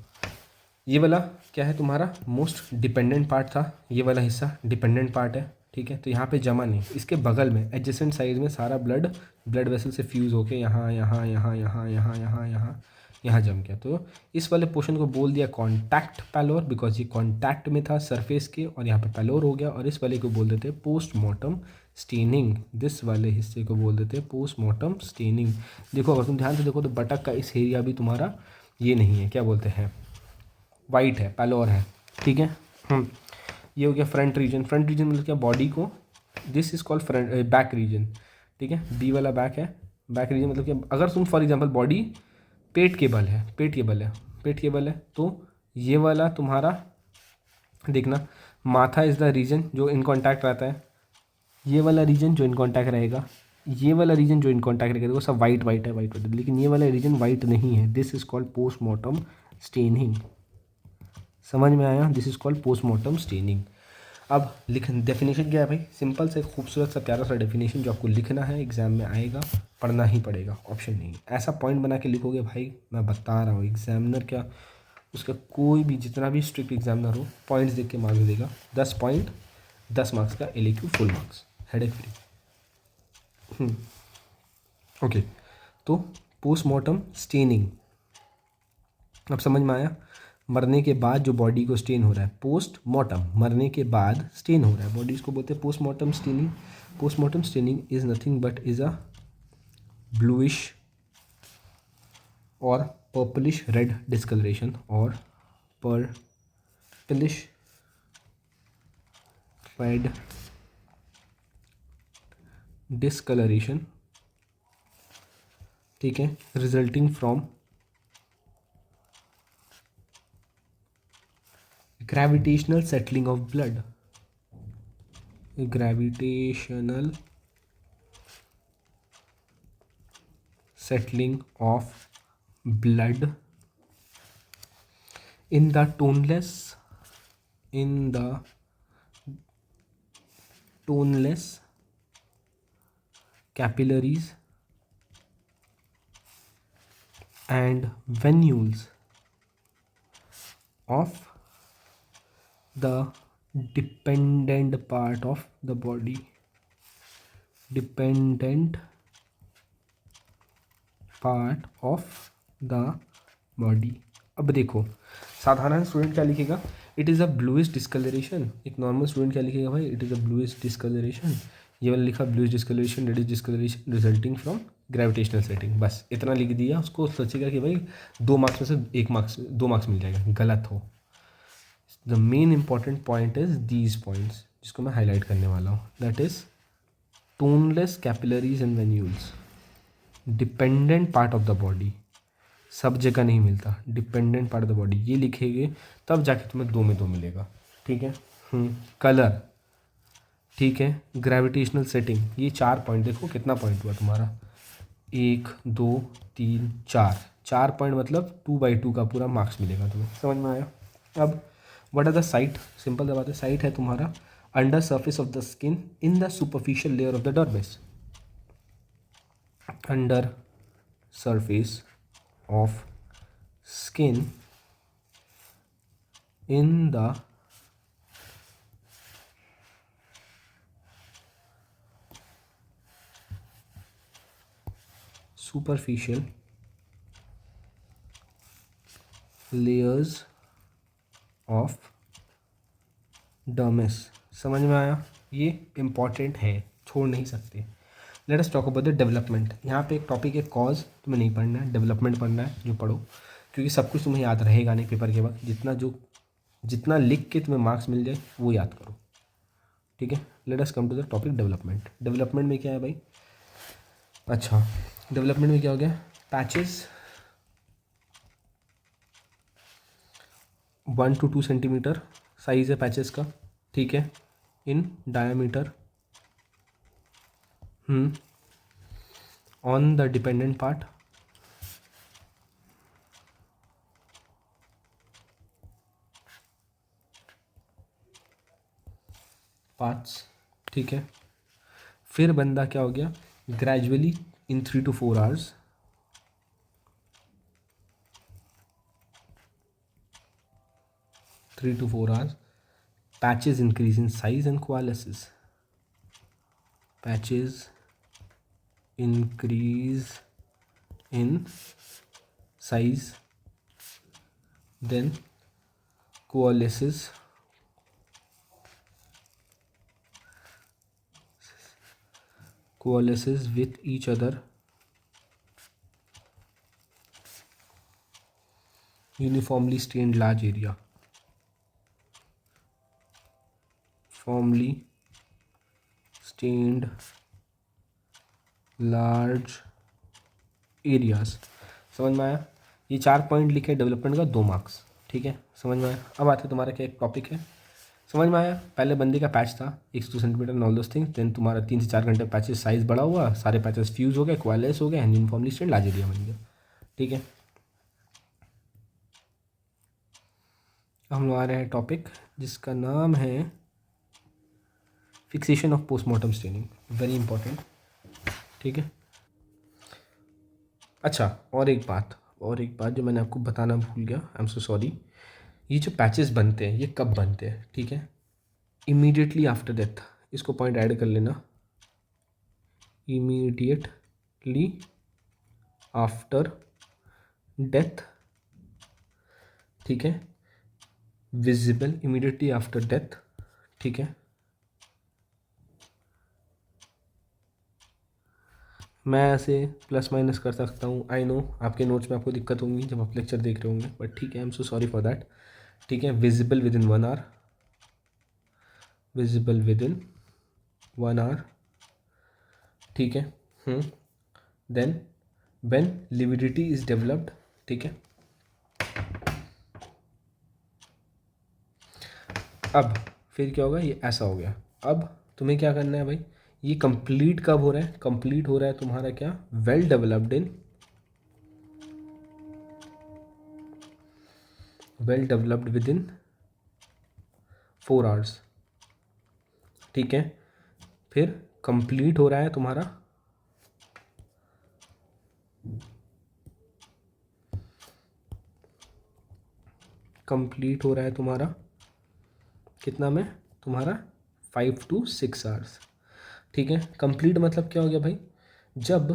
ये वाला क्या है तुम्हारा? मोस्ट डिपेंडेंट पार्ट था, ये वाला हिस्सा डिपेंडेंट पार्ट है, ठीक है। तो यहाँ पे जमा नहीं, इसके बगल में एडजेसेंट साइड में सारा ब्लड वेसल से फ्यूज़ होके यहाँ यहाँ यहाँ यहाँ यहाँ यहाँ यहाँ यहाँ जम गया। तो इस वाले पोर्शन को बोल दिया कॉन्टैक्ट पैलोर, बिकॉज ये कॉन्टैक्ट में था सरफेस के, और यहाँ पे पैलोर हो गया। और इस वाले को बोल देते हैं पोस्टमॉर्टम स्टेनिंग, दिस वाले हिस्से को बोल देते हैं पोस्टमॉर्टम स्टेनिंग। देखो अगर तुम ध्यान से देखो तो बटक का इस एरिया भी तुम्हारा ये नहीं है, क्या बोलते हैं, वाइट है, पैलोर है, ठीक है। ये हो गया फ्रंट रीजन। फ्रंट रीजन मतलब क्या? बॉडी को, this is called front back region, ठीक है। बी वाला बैक है। बैक रीजन मतलब क्या? अगर तुम फॉर एग्जांपल बॉडी पेट के बल है, तो ये वाला तुम्हारा देखना, माथा इज़ द रीजन जो इन कॉन्टैक्ट रहता है, ये वाला रीजन जो इन कॉन्टैक्ट रहेगा, ये वाला रीजन जो इन कॉन्टैक्ट रहेगा वो सब वाइट वाइट है, वाइट वाइट, लेकिन ये वाला रीजन वाइट नहीं है। This is called postmortem staining. समझ में आया? This is called postmortem staining. अब लिख डेफिनेशन क्या है भाई? सिंपल से खूबसूरत सा प्यारा सा डेफिनेशन जो आपको लिखना है, एग्जाम में आएगा, पढ़ना ही पड़ेगा, ऑप्शन नहीं है। ऐसा पॉइंट बना के लिखोगे भाई, मैं बता रहा हूँ एग्जामिनर क्या, उसका कोई भी जितना भी स्ट्रिक्ट एग्जामिनर हो, पॉइंट्स देख के मार्क्स देगा। 10 पॉइंट 10 मार्क्स का LAQ full marks, headache free. Okay, तो पोस्टमार्टम स्टेनिंग अब समझ में आया? मरने के बाद जो बॉडी को स्टेन हो रहा है, पोस्ट मॉर्टम, मरने के बाद स्टेन हो रहा है बॉडी, इसको बोलते हैं postmortem staining. Postmortem staining is nothing but is a bluish और पर्पलिश रेड डिस्कलरेशन और पर्पलिश रेड डिस्कलरेशन, ठीक है, resulting from gravitational settling of blood, gravitational settling of blood in the toneless capillaries and venules of the dependent part of the body, dependent part of the body। अब देखो, साधारण student क्या लिखेगा? It is a bluish discoloration. एक normal student क्या लिखेगा भाई? It is a bluish discoloration. ये वाला लिखा bluish discoloration, red discoloration resulting from gravitational setting, बस इतना लिख दिया। उसको सोचेगा कि भाई 2 मार्क्स में से 1 मार्क्स 2 मार्क्स मिल जाएगा, गलत हो। The main important point is these points, जिसको मैं हाईलाइट करने वाला हूँ, that is toneless capillaries and venules, dependent part of the body, सब जगह नहीं मिलता, dependent part of the body, ये लिखेंगे तब जाके तुम्हें 2 में 2 मिलेगा, ठीक है। कलर, ठीक है, ग्रेविटेशनल सेटिंग, ये 4 पॉइंट, देखो कितना पॉइंट हुआ तुम्हारा, 1 2 3 4, 4 पॉइंट मतलब 2/2 का पूरा मार्क्स मिलेगा तुम्हें। समझ में आया? अब what are the site? Simple सा बात है, साइट है तुम्हारा under surface of the skin in the superficial layer of the dermis, under surface of skin in the superficial layers of dermis। समझ में आया? ये इम्पॉर्टेंट है, छोड़ नहीं सकते। Let us talk about the development. यहाँ पे एक टॉपिक है कॉज, तुम्हें नहीं पढ़ना है, डेवलपमेंट पढ़ना है, जो पढ़ो, क्योंकि सब कुछ तुम्हें याद रहेगा नहीं पेपर के बाद। जितना लिख के तुम्हें मार्क्स मिल जाए वो याद करो, ठीक है। Let us come to the topic development. Development में क्या है भाई? अच्छा, डेवलपमेंट में क्या हो गया? पैचेस 1 to 2 सेंटीमीटर साइज है पैचेस का, ठीक है, in diameter, on the dependent part, parts, ठीक है। फिर बंदा क्या हो गया? Gradually in 3 to 4 hours, patches increase in size and coalesces, patches increase in size, then coalesces with each other, uniformly stained large area, formally stained large areas। समझ में आया? ये 4 पॉइंट लिखे डेवलपमेंट का, 2 मार्क्स, ठीक है, समझ में आया? अब आते तुम्हारा क्या एक टॉपिक है समझ में आया? पहले बंदे का पैच था 1 से 2 centimetre all those things, then तुम्हारा 3 से 4 घंटे पैचेस साइज बड़ा हुआ, सारे पैचेस फ्यूज हो गए, क्वालेस हो गए, and uniformly stained large area बन गया। ठीक है, हम लोग आ रहे हैं टॉपिक जिसका नाम है fixation of postmortem staining, very important. ठीक है, अच्छा और एक बात जो मैंने आपको बताना भूल गया, आई एम सो सॉरी। ये जो पैचेस बनते हैं ये कब बनते हैं? ठीक है, इमीडिएटली आफ्टर डेथ, इसको पॉइंट ऐड कर लेना, इमीडिएटली आफ्टर डेथ। ठीक है, विजिबल इमीडिएटली आफ्टर डेथ। ठीक है, मैं ऐसे प्लस माइनस कर सकता हूँ, आई नो आपके नोट्स में आपको दिक्कत होंगी जब आप लेक्चर देख रहे होंगे, बट ठीक है, I am so sorry for that. ठीक है, visible within 1 hour, visible within 1 hour. ठीक है, then when lividity is developed. ठीक है, अब फिर क्या होगा, ये ऐसा हो गया। अब तुम्हें क्या करना है भाई, ये कंप्लीट कब हो रहा है? कंप्लीट हो रहा है तुम्हारा क्या, well developed in, well developed with in 4 hours. ठीक है, फिर कंप्लीट हो रहा है तुम्हारा कंप्लीट हो रहा है तुम्हारा कितना में, तुम्हारा 5 to 6 आवर्स। ठीक है, कंप्लीट मतलब क्या हो गया भाई, जब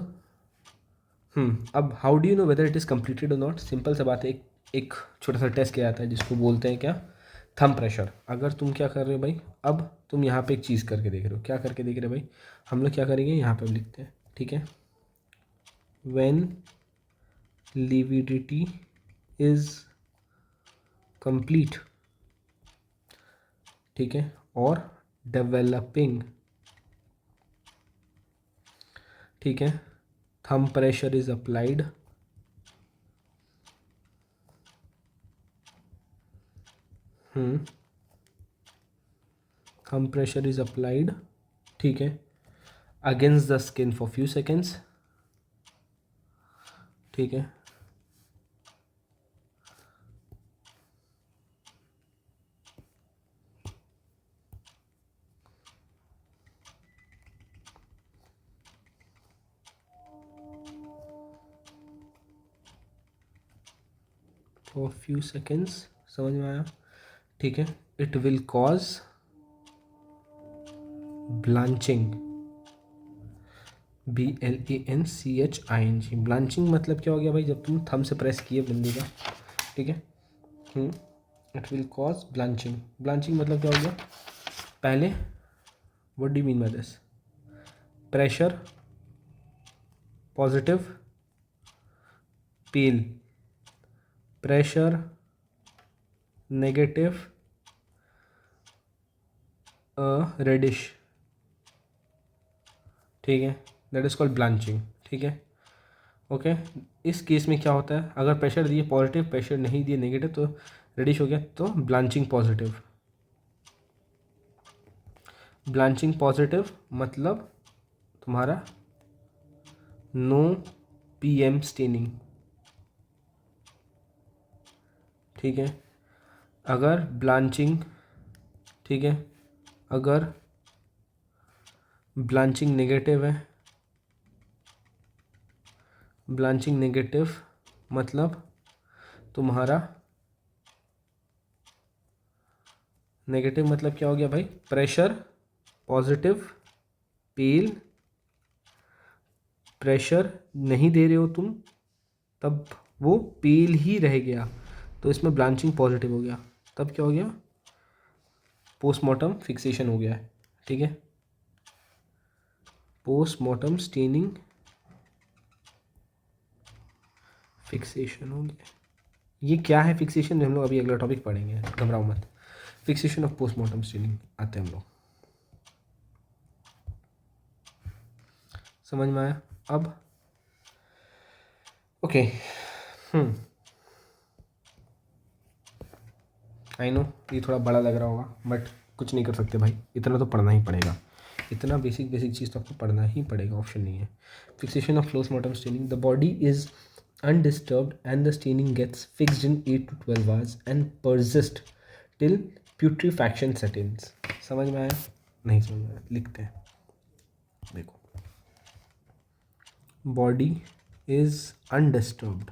अब how do you know whether it is completed और नॉट? सिंपल सा बात है, एक छोटा सा टेस्ट किया जाता है जिसको बोलते हैं क्या, थंब प्रेशर। अगर तुम क्या कर रहे हो भाई, अब तुम यहाँ पे एक चीज़ करके देख रहे हो, क्या करके देख रहे हो भाई, हम लोग क्या करेंगे यहाँ पे लिखते हैं। ठीक है, व्हेन लिविडिटी इज कंप्लीट, ठीक है, और डेवलपिंग, ठीक है, thumb pressure is applied, thumb pressure is applied, ठीक है, against the skin for few seconds. ठीक है, फॉर फ्यू सेकेंड्स, समझ में आया? ठीक है, it will cause blanching, BLANCHING। Blanching मतलब क्या हो गया भाई, जब तुम थंब से प्रेस किए बंदे का, ठीक है, it will cause blanching. Blanching मतलब क्या हो गया, पहले what do you mean by this, pressure positive pale, pressure negative reddish. ठीक है, दैट इज कॉल्ड ब्लांचिंग। ठीक है, ओके। इस केस में क्या होता है, अगर प्रेशर दिए पॉजिटिव, प्रेशर नहीं दिए नेगेटिव, तो रेडिश हो गया, तो ब्लांचिंग पॉजिटिव। ब्लांचिंग पॉजिटिव मतलब तुम्हारा नो PM स्टेनिंग। ठीक है, अगर ब्लांचिंग, ठीक है, अगर ब्लांचिंग नेगेटिव है, ब्लांचिंग नेगेटिव मतलब तुम्हारा, नेगेटिव मतलब क्या हो गया भाई, प्रेशर पॉजिटिव पेल, प्रेशर नहीं दे रहे हो तुम, तब वो पेल ही रह गया, तो इसमें ब्लांचिंग पॉजिटिव हो गया, तब क्या हो गया, पोस्टमार्टम फिक्सेशन हो गया है। ठीक है, पोस्टमार्टम स्टेनिंग फिक्सेशन हो गया। ये क्या है फिक्सेशन, हम लोग अभी अगला टॉपिक पढ़ेंगे, घबराओ मत। फिक्सेशन ऑफ पोस्टमार्टम स्टेनिंग आते हैं हम लोग, समझ में आया? अब ओके, आई नो ये थोड़ा बड़ा लग रहा होगा, बट कुछ नहीं कर सकते भाई, इतना तो पढ़ना ही पड़ेगा, इतना बेसिक बेसिक चीज़ तो आपको पढ़ना ही पड़ेगा, ऑप्शन नहीं है। Fixation of postmortem staining, the body is undisturbed and the staining gets fixed in 8 to 12 hours and persist till putrefaction settles। समझ में आया? नहीं समझ में आया, लिखते हैं। देखो, बॉडी इज अनडिस्टर्ब्ड,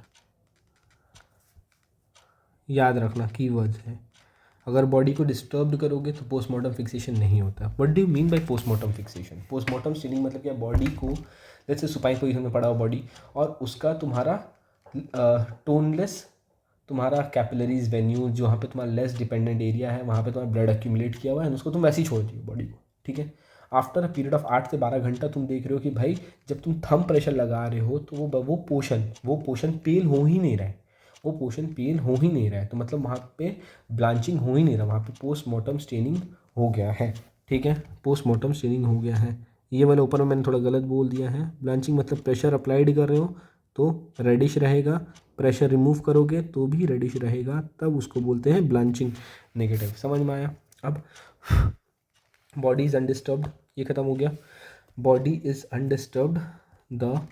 याद रखना कीवर्ड्स है। अगर बॉडी को डिस्टर्ब करोगे तो पोस्टमार्टम फिक्सेशन नहीं होता। What do you mean bye postmortem fixation? Postmortem staining मतलब क्या, बॉडी को जैसे सुपाइन पोजीशन में पड़ा हो बॉडी, और उसका तुम्हारा टोनलेस, तुम्हारा कैपिलरीज वेन्यू जो वहाँ पे तुम्हारा लेस डिपेंडेंट एरिया है, वहाँ पे तुम्हारा ब्लड एक्यूमुलेट किया हुआ है, उसको तुम वैसे ही छोड़ दियो बॉडी को, ठीक है। आफ्टर अ पीरियड ऑफ 8 से 12 घंटा तुम देख रहे हो कि भाई जब तुम थंब प्रेशर लगा रहे हो तो वो पोर्शन पेल हो ही नहीं रहा है, वो पोर्शन पेल हो ही नहीं रहा है, तो मतलब वहाँ पे ब्लांचिंग हो ही नहीं रहा, वहाँ पे पोस्टमार्टम स्टेनिंग हो गया है, ठीक है। पोस्टमार्टम स्टेनिंग हो गया है। ये वाला ऊपर में मैंने थोड़ा गलत बोल दिया है। ब्लांचिंग मतलब प्रेशर अप्लाइड कर रहे हो तो रेडिश रहेगा, प्रेशर रिमूव करोगे तो भी रेडिश रहेगा, तब उसको बोलते हैं ब्लांचिंग नेगेटिव। समझ में आया? अब बॉडी इज अनडिस्टर्ब्ड, ये खत्म हो गया। Body is undisturbed, the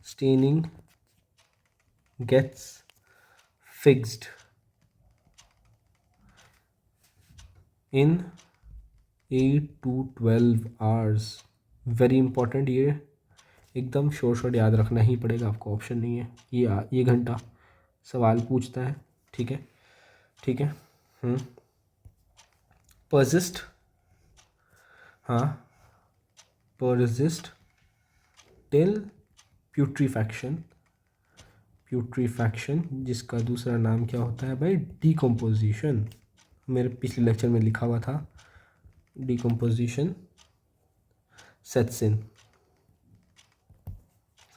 staining gets fixed in 8 to 12 hours. Very important, ये एकदम शॉर्ट याद रखना ही पड़ेगा आपको, ऑप्शन नहीं है। ये घंटा सवाल पूछता है, ठीक है, ठीक है। परसिस्ट, हाँ, परसिस्ट टिल प्यूट्रीफैक्शन, प्यूट्रीफैक्शन जिसका दूसरा नाम क्या होता है भाई, डिकम्पोजिशन। मेरे पिछले लेक्चर में लिखा हुआ था डिकम्पोजिशन सेट्स इन।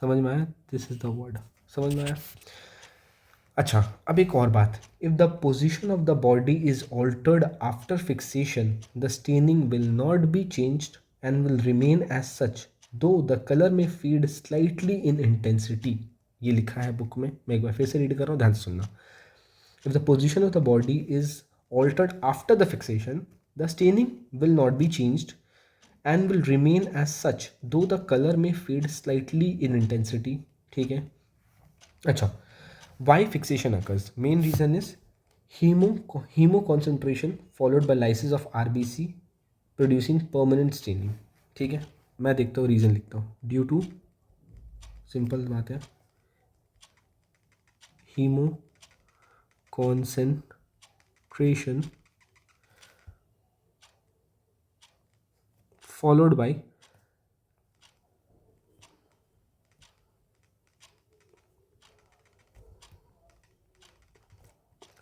समझ में आया? दिस इज द वर्ड, समझ में आया? अच्छा, अब एक और बात, if the position of the body is altered after fixation the staining will not be changed and will remain as such though the colour may fade slightly in intensity. ये लिखा है बुक में, मैं एक बार फिर से रीड कर रहा हूँ, ध्यान से सुनना। If the position of the body is altered after the fixation the staining will not be changed and will remain as such though the color may fade slightly in intensity, ठीक है। अच्छा, why fixation occurs? Main reason is hemo concentration followed by lysis of RBC producing permanent staining, ठीक है। मैं देखता हूँ reason लिखता हूँ, ड्यू टू, सिंपल बात है, haemo concentration followed by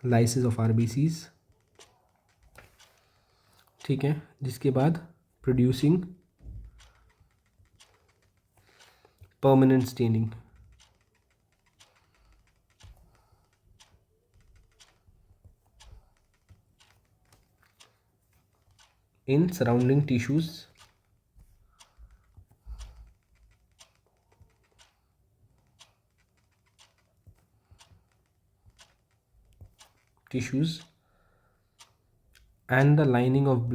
lysis of RBCs, ठीक है, जिसके बाद producing permanent staining in surrounding tissues and the lining of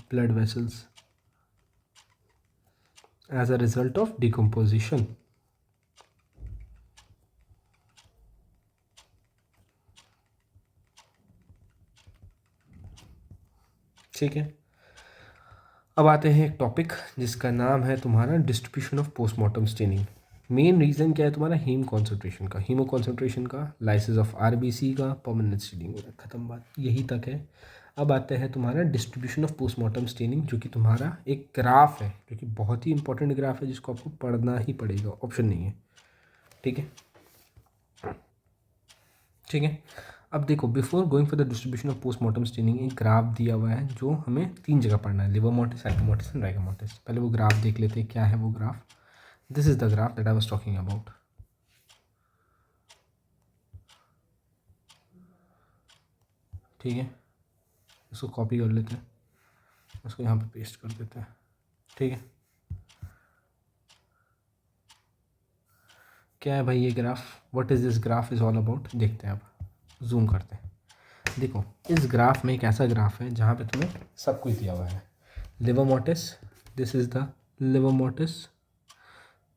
blood vessels as a result of decomposition, ठीक है। अब आते हैं एक टॉपिक जिसका नाम है तुम्हारा distribution of postmortem staining. Main reason क्या है तुम्हारा, हीम कॉन्सेंट्रेशन का, हीमो कॉन्सेंट्रेशन का, लाइसिस ऑफ आरबीसी का, परमानेंट स्टेनिंग, खत्म बात, यही तक है। अब आता है तुम्हारा डिस्ट्रीब्यूशन ऑफ पोस्टमार्टम स्टेनिंग, जो कि तुम्हारा एक ग्राफ है, जो कि बहुत ही इंपॉर्टेंट ग्राफ है, जिसको आपको पढ़ना ही पड़ेगा, ऑप्शन नहीं है, ठीक है, ठीक है। अब देखो, before going for the distribution of postmortem staining एक ग्राफ दिया हुआ है जो हमें 3 जगह पढ़ना है, लिवर मोटिस, साइकोमोटिस एंड राइगोमोटिस। पहले वो ग्राफ देख लेते हैं, क्या है वो graph. This is the graph that I was talking about, ठीक है। इसको कॉपी कर लेते हैं, उसको यहाँ पे पेस्ट कर देते हैं, ठीक है। क्या है भाई ये graph, what is this graph is all about, देखते हैं अब, जूम करते हैं। देखो इस ग्राफ में एक ऐसा ग्राफ है जहाँ पे तुम्हें सब कुछ दिया हुआ है। Liver mortis, this is the liver mortis,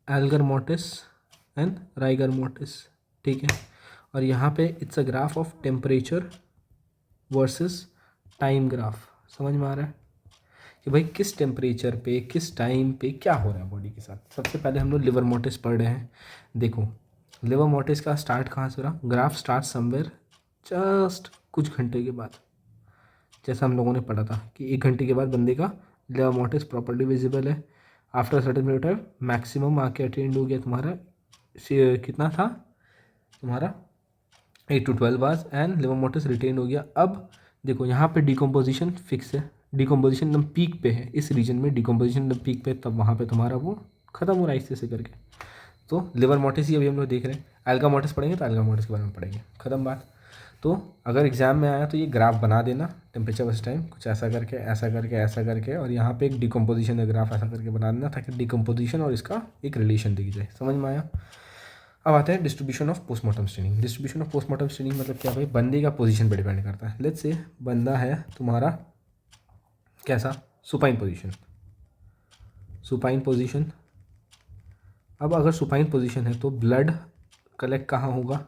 Elgar mortis and rigor mortis, ठीक है। और यहाँ पे it's a graph of temperature versus time graph. समझ में आ रहा है कि भाई किस टेम्परेचर पे किस टाइम पे क्या हो रहा है बॉडी के साथ। सबसे पहले हम लोग लिवर मोर्टिस पढ़ रहे हैं। देखो लिवर मोर्टिस का स्टार्ट कहाँ से हो रहा, ग्राफ स्टार्ट समवेयर जस्ट कुछ घंटे के बाद, जैसा हम लोगों ने पढ़ा था कि 1 घंटे के बाद बंदे का लिवर मोर्टिस प्रॉपर्ली विजिबल है। After certain period time maximum आके अटेंड हो गया तुम्हारा, कितना था तुम्हारा 8 to 12 hours and livor mortis retain हो गया। अब देखो यहाँ पे डिकम्पोजिशन फिक्स है, डिकम्पोजिशन एकदम पीक पे है, इस रीजन में डिकम्पोजिशन एकदम पीक पे, तब वहाँ पे तुम्हारा वो खत्म हो रहा है ऐसे करके। तो लिवर मोर्टिस ही अभी हम लोग देख रहे हैं, एल्गा मोर्टिस पढ़ेंगे तो एल्गा मोर्टिस के बारे में पढ़ेंगे, खत्म बात। तो अगर एग्जाम में आया तो ये ग्राफ बना देना, टेम्परेचर वर्सेस टाइम कुछ ऐसा करके ऐसा करके ऐसा करके, और यहाँ पे एक डिकम्पोजिशन का ग्राफ ऐसा करके बना देना ताकि डिकम्पोजिशन और इसका एक रिलेशन दिख जाए। समझ में आया। अब आते हैं distribution of postmortem staining. Distribution of postmortem staining मतलब क्या भाई, बंदे का पोजीशन पे डिपेंड करता है। लेट्स से बंदा है तुम्हारा कैसा, सुपाइन पोजीशन, सुपाइन पोजीशन। अब अगर सुपाइन पोजीशन है तो ब्लड कलेक्ट कहाँ होगा,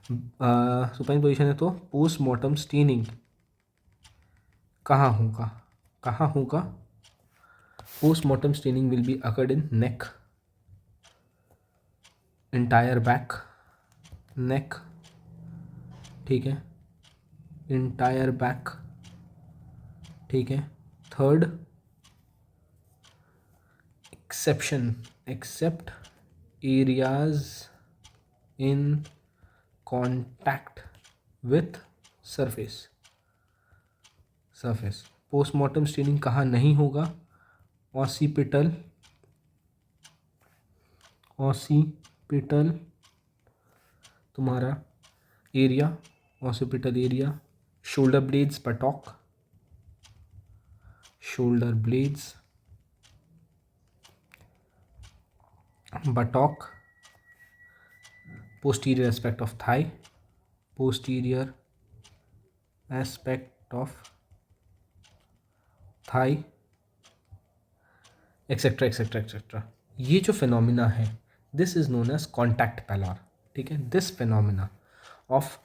सुपाइन पोजीशन है तो पोस्टमार्टम स्टेनिंग कहाँ होगा, कहाँ होगा, postmortem staining will be occurred in neck, entire back, neck, ठीक है, इंटायर बैक, ठीक है। Third exception, except areas in contact with surface, surface. Postmortem staining कहाँ नहीं होगा, ऑसिपिटल, ऑसिपिटल तुम्हारा area, occipital area, shoulder blades buttock, shoulder blades buttock, posterior aspect of thigh, posterior aspect of thigh, etcetera etcetera etcetera. ये जो phenomena है this is known as contact pallor, ठीक है। This phenomena of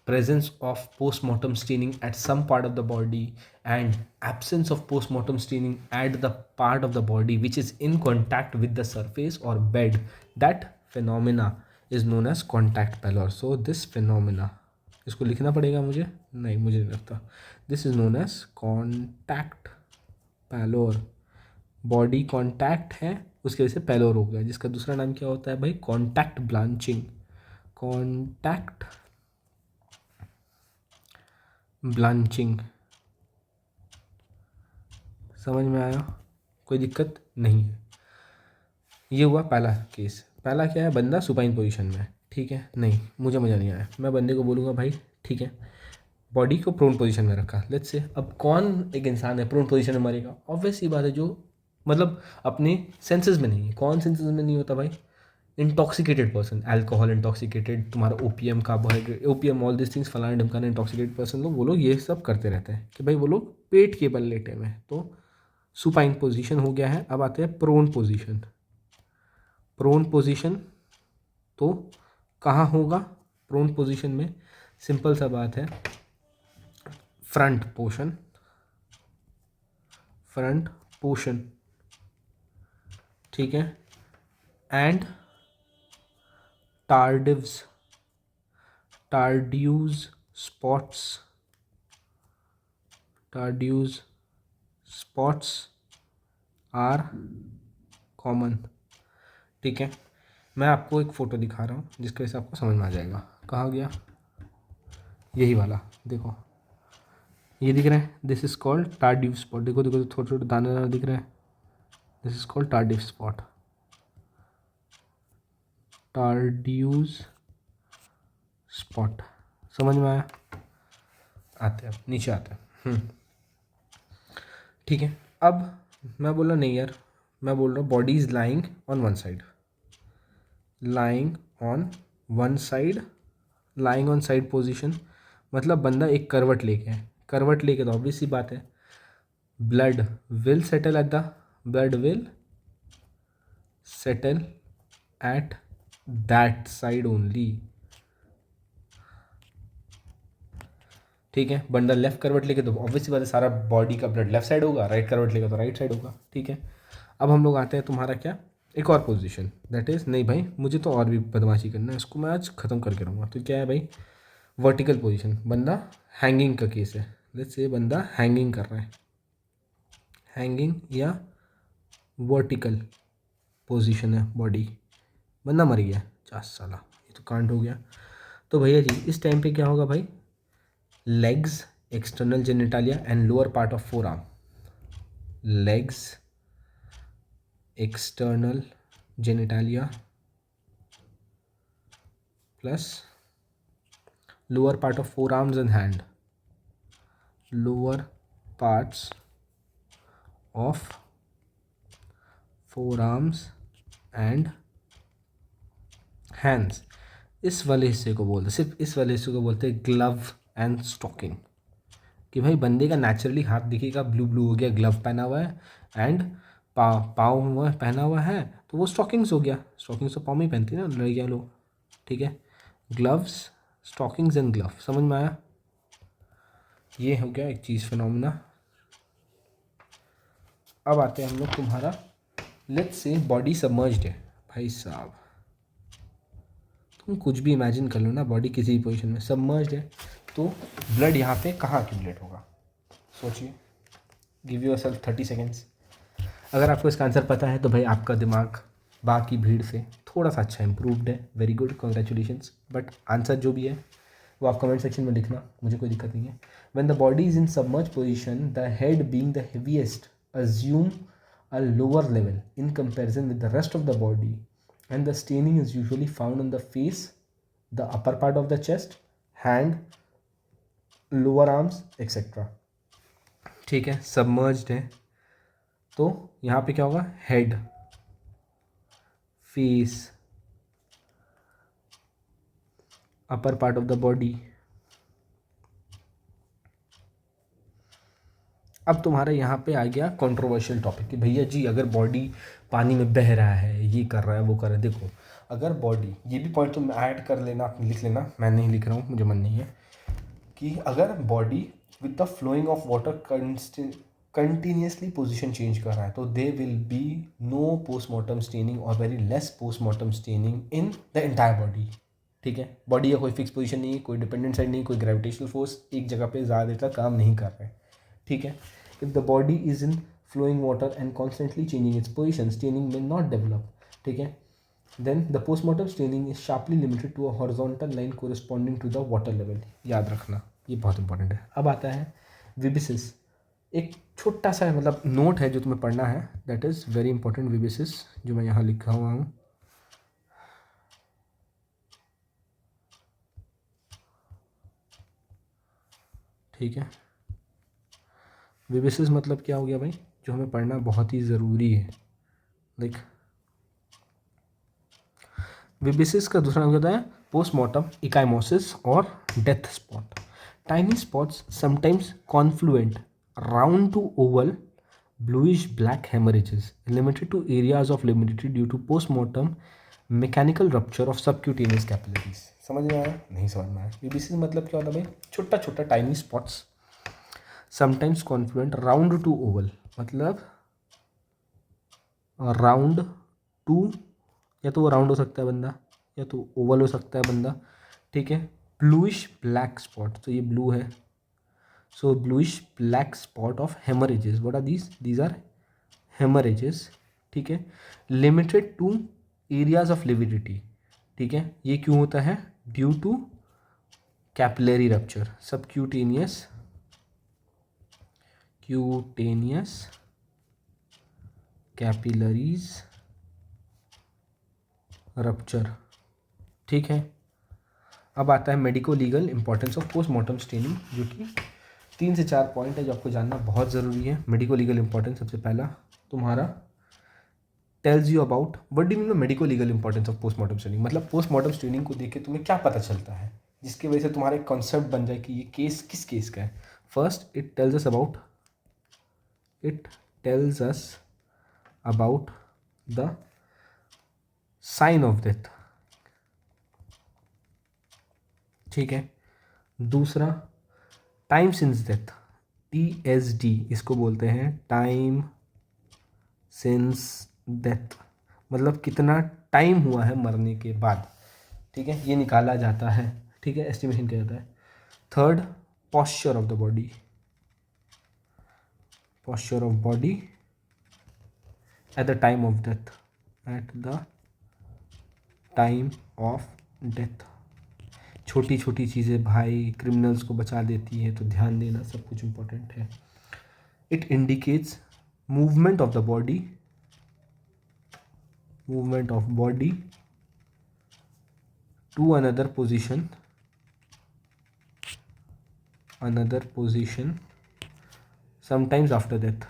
presence of postmortem staining at some part of the body and absence of postmortem staining at the part of the body which is in contact with the surface or bed, that phenomena is known as contact pallor. So this phenomena, इसको लिखना पड़ेगा मुझे, नहीं मुझे नहीं लगता, this is known as contact pallor। Body contact है उसकी वजह से पैलोर हो गया, जिसका दूसरा नाम क्या होता है भाई, कॉन्टैक्ट ब्लांचिंग, कॉन्टैक्ट ब्लांचिंग। समझ में आया, कोई दिक्कत नहीं है। ये हुआ पहला केस। पहला क्या है, बंदा सुपाइन पोजीशन में है, ठीक है। नहीं मुझे मज़ा नहीं आया, मैं बंदे को बोलूँगा भाई ठीक है बॉडी को प्रोन पोजीशन में रखा, लेट्स से। अब कौन एक इंसान है प्रोन पोजीशन में मरेगा, ऑब्वियस ही बात है, जो मतलब अपने सेंसेस में नहीं है। कौन सेंसेस में नहीं होता भाई, इंटॉक्सिकेटेड पर्सन, अल्कोहल इंटॉक्सिकेटेड, तुम्हारा OPM, carbohydrate, OPM, all this things, फलाना ढमकाना, इंटॉक्सिकेटेड पर्सन लोग, वो लोग ये सब करते रहते हैं कि भाई वो लोग पेट के बल लेटे हुए हैं। तो सुपाइन पोजीशन हो गया है। अब आते हैं प्रोन पोजीशन। प्रोन पोजीशन तो कहाँ होगा, प्रोन पोजीशन में सिंपल सा बात है, फ्रंट पोर्शन, फ्रंट पोर्शन, ठीक है, and Tardieu, Tardieu spots, Tardieu spots are common, ठीक है। मैं आपको एक फ़ोटो दिखा रहा हूँ जिसकी वजह से आपको समझ में आ जाएगा। कहाँ गया, यही वाला देखो, ये दिख रहा है, this is called Tardieu spot. देखो देखो छोटे छोटे दाने दाने दिख रहे हैं, this is called Tardieu spot, Tardieu spot. समझ में आया, आते हैं नीचे आते हैं, ठीक है। अब मैं बोल रहा नहीं यार, मैं बोल रहा हूँ body is lying on one side, lying on one side, lying on side position मतलब बंदा एक करवट लेके है, करवट लेके तो ऑब्वियस सी बात है blood will settle at the blood will settle at that side only। ठीक है, बंदा लेफ्ट करवट लेके तो ऑब्वियस सी बात है सारा बॉडी का ब्लड लेफ्ट साइड होगा, राइट करवट लेके तो राइट साइड होगा। ठीक है, अब हम लोग आते हैं तुम्हारा क्या एक और पोजीशन, दैट इज़ नहीं भाई मुझे तो और भी बदमाशी करना है, इसको मैं आज ख़त्म करके रहूँगा। तो क्या है भाई, वर्टिकल पोजीशन, बंदा हैंगिंग का केस है, लेट्स से बंदा हैंगिंग कर रहा है, हैंगिंग या वर्टिकल पोजीशन है बॉडी, बंदा मर गया 50 साल, ये तो कांड हो गया। तो भैया जी इस टाइम पे क्या होगा भाई, legs, external genitalia and lower part of forearm, legs, external genitalia plus lower part of forearms and hand, lower parts of forearms and hands, इस वाले हिस्से को बोलते, सिर्फ इस वाले हिस्से को बोलते हैं ग्लव एंड स्टॉकिंग। कि भाई बंदे का नेचुरली हाथ दिखेगा ब्लू ब्लू हो गया, ग्लव पहना हुआ है एंड पाँव हुआ पहना हुआ है तो वो स्टॉकिंग्स हो गया, स्टॉकिंग्स तो पाँव में ही पहनती है ना लड़कियाँ लोग। ठीक है, ग्लव्स, स्टॉकिंग्स एंड ग्लव, समझ में आया, ये हो गया एक चीज़ फिनोमिना। अब आते हैं हम लोग तुम्हारा, लेट्स से बॉडी सबमर्ज्ड है भाई साहब, तुम कुछ भी इमेजिन कर लो ना, बॉडी किसी भी पोजीशन में सबमर्ज्ड है तो ब्लड यहाँ पे कहाँ एक्यूमुलेट होगा, सोचिए, गिव यू योरसेल्फ 30 सेकेंड्स। अगर आपको इसका आंसर पता है तो भाई आपका दिमाग बाकी भीड़ से थोड़ा सा अच्छा इम्प्रूव्ड है, very good, congratulations. But answer जो भी है वो आप कमेंट सेक्शन में लिखना, मुझे कोई दिक्कत नहीं है। When the body is in submerge position the head being the heaviest assume a lower level in comparison with the rest of the body and the staining is usually found on the face, the upper part of the chest, hand, lower arms etc। ठीक है, submerged है तो यहाँ पे क्या होगा, head, face, upper part of the body. अब तुम्हारा यहाँ पे आ गया कंट्रोवर्शियल टॉपिक कि भैया जी अगर बॉडी पानी में बह रहा है, ये कर रहा है, वो कर रहा है। देखो अगर बॉडी, ये भी पॉइंट तुम ऐड कर लेना, लिख लेना, मैं नहीं लिख रहा हूँ, मुझे मन नहीं है, कि अगर body with the flowing of water continuously position change कर रहा है तो they will be no postmortem staining or very less postmortem staining in the entire body. ठीक है, बॉडी का कोई फिक्स पोजीशन नहीं है, कोई डिपेंडेंट साइड नहीं, कोई ग्रेविटेशनल फोर्स एक जगह पे ज़्यादा देर तक काम नहीं कर रहा है। ठीक है, if the body is in flowing water and constantly changing its position, staining may not develop। ठीक है, then the postmortem staining is sharply limited to a horizontal line corresponding to the water level। याद रखना, ये बहुत important है। अब आता है विबिसिस, एक छोटा सा मतलब नोट है जो तुम्हें पढ़ना है, दैट इज़ वेरी इंपॉर्टेंट, विबिसिस जो मैं यहाँ लिखा हुआ हूँ। ठीक है, विबिसिस मतलब क्या हो गया भाई, जो हमें पढ़ना बहुत ही ज़रूरी है। लाइक विबिसिस का दूसरा नाम होता है पोस्टमार्टम इकाइमोसिस और death spot. Tiny spots sometimes confluent round to Oval bluish black hemorrhages limited to areas of lividity due to postmortem mechanical rupture of subcutaneous capillaries। समझ में आया, नहीं समझ में आया, विबिसिस मतलब क्या होता है भाई, छोटा छोटा tiny spots, sometimes confluent round to Oval, मतलब राउंड टू, या तो वो राउंड हो सकता है बंदा या तो ओवल हो सकता है बंदा। ठीक है, ब्लूइश ब्लैक स्पॉट, तो ये ब्लू है, so bluish black spot of haemorrhages, what are these are haemorrhages. ठीक है, limited to areas of lividity. ठीक है, ये क्यों होता है, due to capillary rupture, subcutaneous capillaries rupture. ठीक है, अब आता है medico legal importance of postmortem staining, जो कि 3 से 4 पॉइंट है जो आपको जानना बहुत ज़रूरी है। मेडिको लीगल इंपॉर्टेंस, सबसे पहला तुम्हारा tells you about what do you mean medico legal importance of postmortem screening, मतलब पोस्टमार्टम स्क्रीनिंग को देख के तुम्हें क्या पता चलता है जिसकी वजह से तुम्हारा एक कॉन्सेप्ट बन जाए कि ये केस किस केस का है. First it tells us about the sign of death. ठीक है. दूसरा टाइम सिंस डेथ, TSD इसको बोलते हैं, टाइम सिंस डेथ, मतलब कितना टाइम हुआ है मरने के बाद. ठीक है, ये निकाला जाता है. ठीक है, एस्टिमेशन किया जाता है. Third posture of the body, posture of body at the time of death, at the time of death. छोटी छोटी चीज़ें भाई क्रिमिनल्स को बचा देती है, तो ध्यान देना, सब कुछ इम्पोर्टेंट है. It indicates movement of the body, movement of body to another position sometimes after death.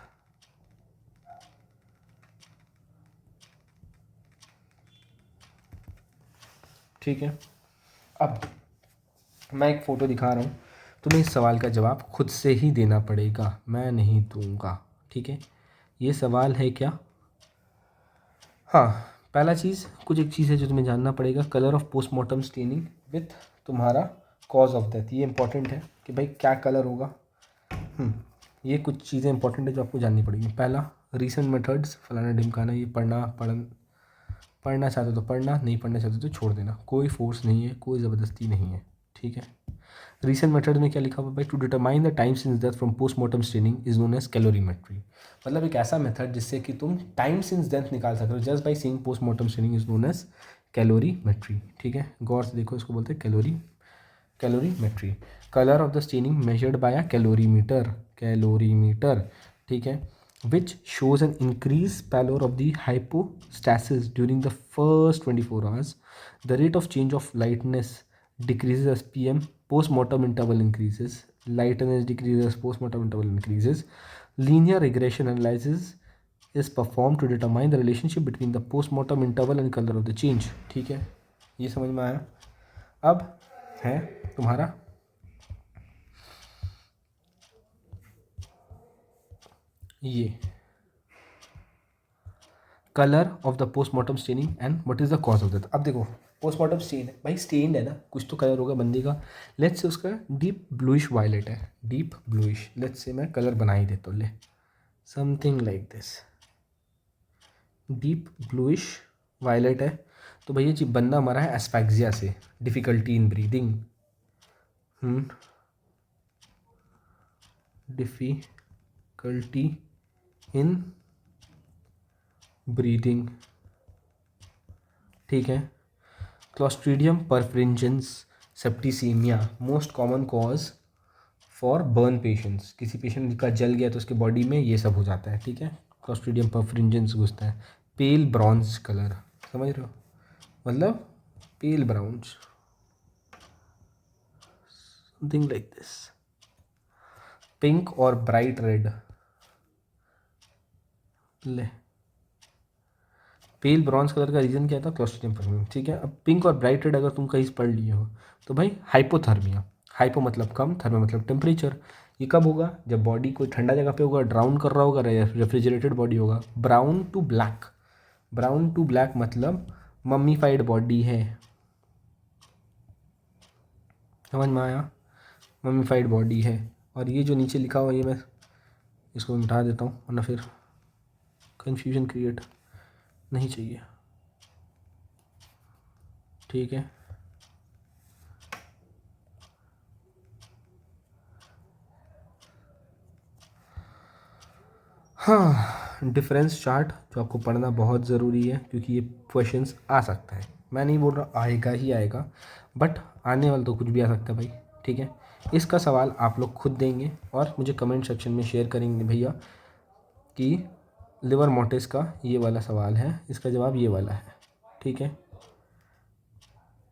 ठीक है. अब मैं एक फ़ोटो दिखा रहा हूँ, तुम्हें इस सवाल का जवाब खुद से ही देना पड़ेगा, मैं नहीं दूंगा. ठीक है. ये सवाल है क्या? हाँ, पहला चीज़, कुछ एक चीज़ है जो तुम्हें जानना पड़ेगा, colour of postmortem staining with तुम्हारा कॉज ऑफ डेथ. ये इंपॉर्टेंट है कि भाई क्या कलर होगा. ये कुछ चीज़ें इंपॉर्टेंट है जो आपको जाननी पड़ेगी. पहला, रीसेंट मेथड्स, फलाना ढिमकाना, ये पढ़ना चाहते हो तो पढ़ना, नहीं पढ़ना चाहते तो छोड़ देना. कोई फोर्स नहीं है, कोई ज़बरदस्ती नहीं है. ठीक है. रीसेंट मेथड में क्या लिखा हुआ भाई, to determine the time since death from postmortem staining is known as colorimetry. मतलब एक ऐसा मेथड जिससे कि तुम टाइम सिंस डेथ निकाल सकते हो just by seeing postmortem staining is known as colorimetry. ठीक है, गौर से देखो, इसको बोलते हैं colorimetry. Colour of the staining measured by a colorimeter. ठीक है, which shows an increased pallor of the hypostasis during the first 24 hours. The rate of change of lightness decreases as PM post-mortem interval increases. Lightness decreases as post-mortem interval increases. Linear regression analysis is performed to determine the relationship between the post-mortem interval and color of the change. ठीक है, ये समझ में आया. अब है तुम्हारा ये colour of the postmortem staining and what is the cause of death. अब देखो, पोस्टमार्टम स्टेन है भाई, स्टेन है ना, कुछ तो कलर होगा बंदी का. लेट्स से उसका डीप ब्लूइश वायलेट है, डीप ब्लूइश. लेट्स से मैं कलर बना ही देता हूँ, ले something like this, deep bluish violet है. तो भैया जी बंदा मरा है एस्फैक्सिया से, difficulty in breathing, difficulty in breathing. ठीक है. Clostridium perfringens septicaemia, most common cause for burn patients. किसी पेशेंट का जल गया तो उसके बॉडी में ये सब हो जाता है. ठीक है, क्लोस्ट्रीडियम परफ्रिंजेंस घुसता है. पेल ब्रॉन्ज कलर, समझ रहे हो, मतलब pale browns, something like this. Pink और ब्राइट रेड, ले पेल ब्रॉन्ज कलर का रीज़न क्या था, क्लोस्ट्रीडियम परफ्यूम. ठीक है. अब पिंक और ब्राइट रेड अगर तुम कहीं पढ़ लिए हो तो भाई हाइपोथर्मिया. हाइपो मतलब कम, थर्मो मतलब टेम्परेचर. ये कब होगा, जब बॉडी कोई ठंडा जगह पे होगा, ड्राउन कर रहा होगा, रेफ्रिजरेटेड बॉडी होगा. ब्राउन टू ब्लैक मतलब मम्मीफाइड बॉडी है, समझ में आया, मम्मीफाइड बॉडी है. और ये जो नीचे लिखा हुआ, ये मैं इसको मिटा देता हूँ वरना फिर कन्फ्यूजन क्रिएट नहीं चाहिए. ठीक है. हाँ, डिफरेंस चार्ट जो आपको पढ़ना बहुत ज़रूरी है क्योंकि ये क्वेश्चंस आ सकता है. मैं नहीं बोल रहा आएगा ही आएगा, बट आने वाला तो कुछ भी आ सकता है भाई. ठीक है. इसका सवाल आप लोग खुद देंगे और मुझे कमेंट सेक्शन में शेयर करेंगे भैया कि लिवर मोटिस का ये वाला सवाल है, इसका जवाब ये वाला है. ठीक है.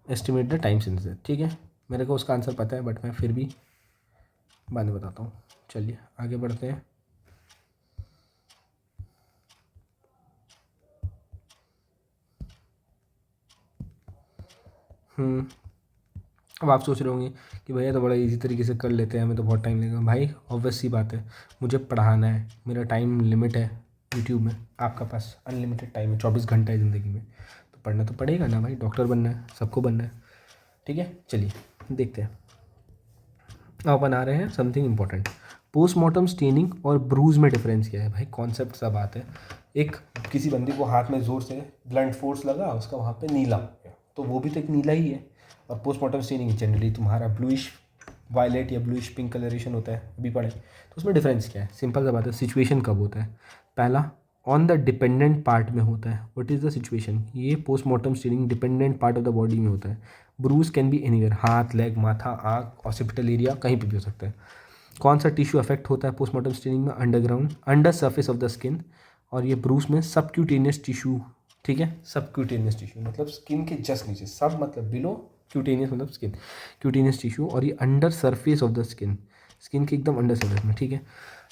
Estimate the time since death. ठीक है, मेरे को उसका आंसर पता है बट मैं फिर भी बाद में बताता हूँ. चलिए आगे बढ़ते हैं. अब आप सोच रहे होंगे कि भैया तो बड़ा इजी तरीके से कर लेते हैं, हमें तो बहुत टाइम लगेगा। भाई ऑब्वियस सी बात है, मुझे पढ़ाना है, मेरा टाइम लिमिट है यूट्यूब में, आपका पास अनलिमिटेड टाइम है, 24 घंटे है ज़िंदगी में, तो पढ़ना तो पड़ेगा ना भाई, डॉक्टर बनना है, सबको बनना है। ठीक है, चलिए देखते हैं। अब अपन आ रहे हैं समथिंग इंपॉर्टेंट, पोस्टमार्टम स्टेनिंग और ब्रूज में डिफरेंस क्या है। भाई कॉन्सेप्ट सा बात है, एक किसी बंदे को हाथ में ज़ोर से ब्लंट फोर्स लगा, उसका वहाँ पे नीला हो गया, तो वो भी तो एक नीला ही है। और पोस्टमार्टम स्टेनिंग जनरली तुम्हारा ब्लूइश वायलेट या ब्लूइश पिंक कलरेशन होता है, अभी पढ़े, तो उसमें डिफरेंस क्या है। सिंपल सा बात है, सिचुएशन कब होता है, पहला ऑन द डिपेंडेंट पार्ट में होता है। व्हाट इज़ द सिचुएशन, ये postmortem staining dependent part of the body में होता है। ब्रूज कैन बी एनीवेयर, हाथ, लेग, माथा, आँख, ऑसिपिटल एरिया, कहीं पर भी हो सकता है। कौन सा टिश्यू अफेक्ट होता है पोस्टमार्टम स्टेनिंग में, underground, under surface of the skin. और ये ब्रूस में सबक्यूटेनियस टिश्यू, ठीक है, सबक्यूटेनियस टिश्यू मतलब स्किन के जस्ट नीचे, सब मतलब बिलो, क्यूटेनियस मतलब स्किन, क्यूटेनियस टिश्यू, और ये under surface of the skin, skin के एकदम अंडर सरफेस में। ठीक है,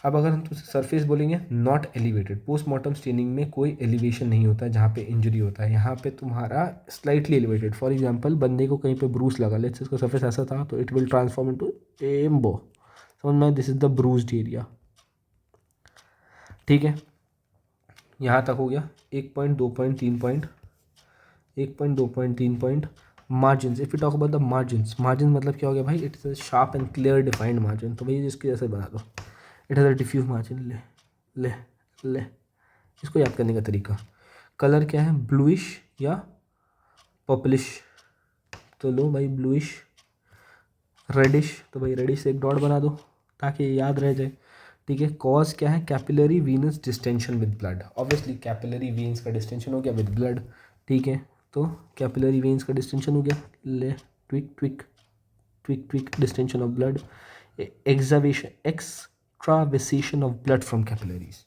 अब अगर हम सरफेस बोलेंगे, नॉट एलिवेटेड, पोस्टमार्टम स्टेनिंग में कोई एलिवेशन नहीं होता है जहाँ पे इंजरी होता है, यहाँ पे तुम्हारा स्लाइटली एलिवेटेड। फॉर एग्जांपल बंदे को कहीं पे ब्रूस लगा, लेट्स से उसका सरफेस ऐसा था, तो इट विल ट्रांसफॉर्म इनटू एम्बो, समझ में, this is the bruised area. ठीक है, यहाँ तक हो गया। 1 point, 2 point, 3 point, 1 point, 2 point, 3 point. Margin, if you talk about the margin, margin मतलब क्या हो गया भाई, it's a sharp and clear defined margin, तो भाई इसके जैसे बना दो, it has a diffuse margin. ले ले ले, इसको याद करने का तरीका, कलर क्या है, ब्लूइश या पर्पलिश, तो लो भाई ब्लूइश, रेडिश, तो भाई रेडिश से एक डॉट बना दो ताकि ये याद रह जाए। ठीक है, कॉज क्या है, capillary Venus distension with blood, obviously capillary veins का डिस्टेंशन हो गया विद ब्लड। ठीक है, तो कैपिलरी वेन्स का डिस्टेंशन हो गया, ले ट्विक ट्विक ट्विक ट्विक, डिस्टेंशन ऑफ ब्लड, एक्सवेशन, extravasation of blood from capillaries.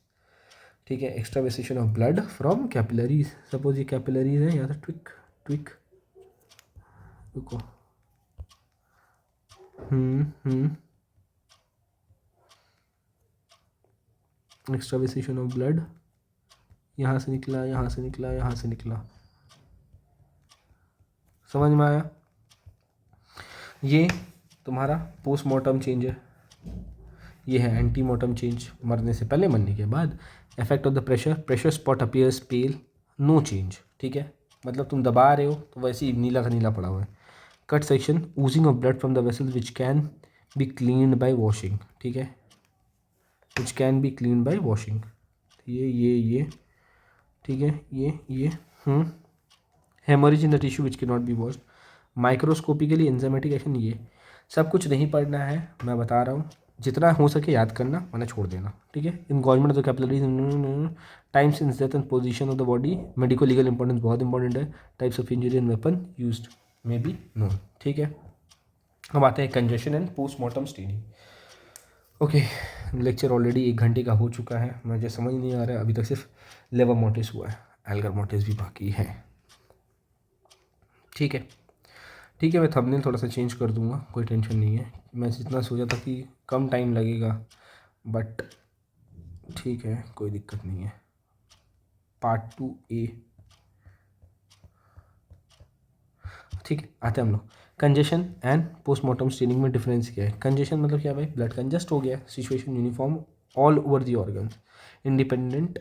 ठीक है, extravasation of blood from capillaries, suppose ये कैपिलरीज है, यहाँ से ट्विक ट्विक, रुको, एक्स्ट्रावेसेशन ऑफ ब्लड, यहाँ से निकला, यहाँ से निकला, यहाँ से निकला, समझ में आया। ये तुम्हारा पोस्टमार्टम चेंज है, ये है एंटीमार्टम चेंज, मरने से पहले, मरने के बाद। Effect of the pressure, pressure spot appears pale, no change. ठीक है, मतलब तुम दबा रहे हो तो वैसे ही नीला का नीला पड़ा हुआ है। Cut section, oozing of blood from the vessel which can be cleaned bye washing. ठीक है, which can be clean bye washing, ये ठीक है, ये haemorrhage in the tissue which can not be washed, microscopically enzymatic action, ये सब कुछ नहीं पढ़ना है, मैं बता रहा हूँ, जितना हो सके याद करना, वरना छोड़ देना। ठीक है, involvement of the capillaries, time since death and position of the body, medico legal importance बहुत इंपॉर्टेंट है, types of injury and weapon used may be known. ठीक है, अब आते हैं congestion and postmortem staining. Okay, lecture already 1 घंटे का हो चुका है, मुझे समझ नहीं आ रहा है, अभी तक सिर्फ लेवर मोटिस हुआ है, एल्गर मोटिस भी बाकी है। ठीक है, ठीक है, मैं थंबनेल थोड़ा सा चेंज कर दूंगा, कोई टेंशन नहीं है। मैं जितना सोचा था कि कम टाइम लगेगा, बट ठीक है, कोई दिक्कत नहीं है। पार्ट 2A, ठीक है, आते हैं हम लोग। कंजेशन एंड पोस्टमार्टम स्टेनिंग में डिफरेंस क्या है। कंजेशन मतलब क्या भाई, ब्लड कंजस्ट हो गया, situation uniform all over the organ, independent,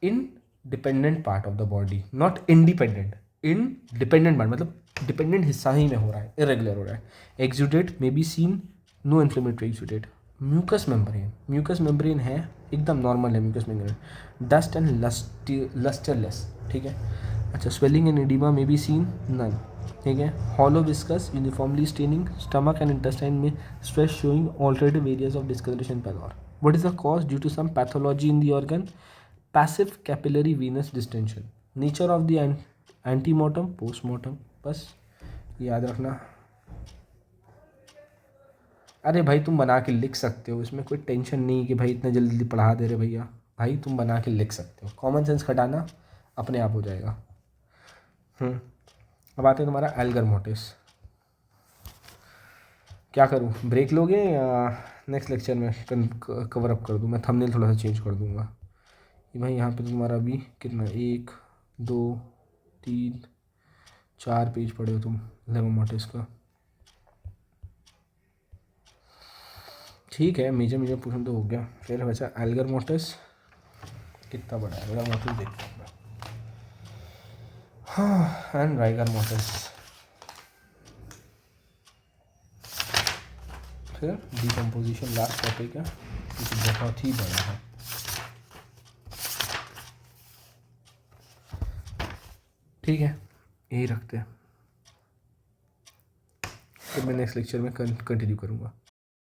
in dependent part of the body, not independent, in dependent part मतलब डिपेंडेंट हिस्सा ही में हो रहा है, इरेगुलर हो रहा है। Exudate may be seen, no inflammatory exudate. Mucous membrane, mucous membrane है एकदम नॉर्मल है mucous membrane, dust and lustreless. ठीक है, अच्छा, swelling and oedema may be seen, none. ठीक है, hollow viscus, uniformly staining, stomach and intestine में stress showing alterative areas of discoloration pallor. What is the cause? Due to some pathology in the organ, passive capillary venous distension. Nature of the antemortem, postmortem, बस याद रखना। अरे भाई तुम बना के लिख सकते हो, इसमें कोई टेंशन नहीं कि भाई इतना जल्दी जल्दी पढ़ा दे रहे भैया, भाई तुम बना के लिख सकते हो, कॉमन सेंस खटाना अपने आप हो जाएगा। अब आते हैं तुम्हारा एल्गर मोटिस। क्या करूँ, ब्रेक लोगे या नेक्स्ट लेक्चर में कवर अप कर दूँ। मैं थंबनेल थोड़ा सा चेंज कर दूँगा कि भाई यहाँ पे तुम्हारा अभी कितना, 1 2 3 4 पेज पढ़े हो तुम लेबर मोटिस का। ठीक है, मेजर मेजर पोर्शन तो हो गया। फिर बचा एल्गर मोटिस। कितना बड़ा है एल्गर मोटिस देखते हैं। हाँ, एंड राइगर मोटिस। फिर डिकम्पोजिशन लास्ट टॉपिक है, जो बहुत ही बड़ा है। ठीक है, यही रखते हैं, फिर मैं नेक्स्ट लेक्चर में कंटिन्यू करूँगा।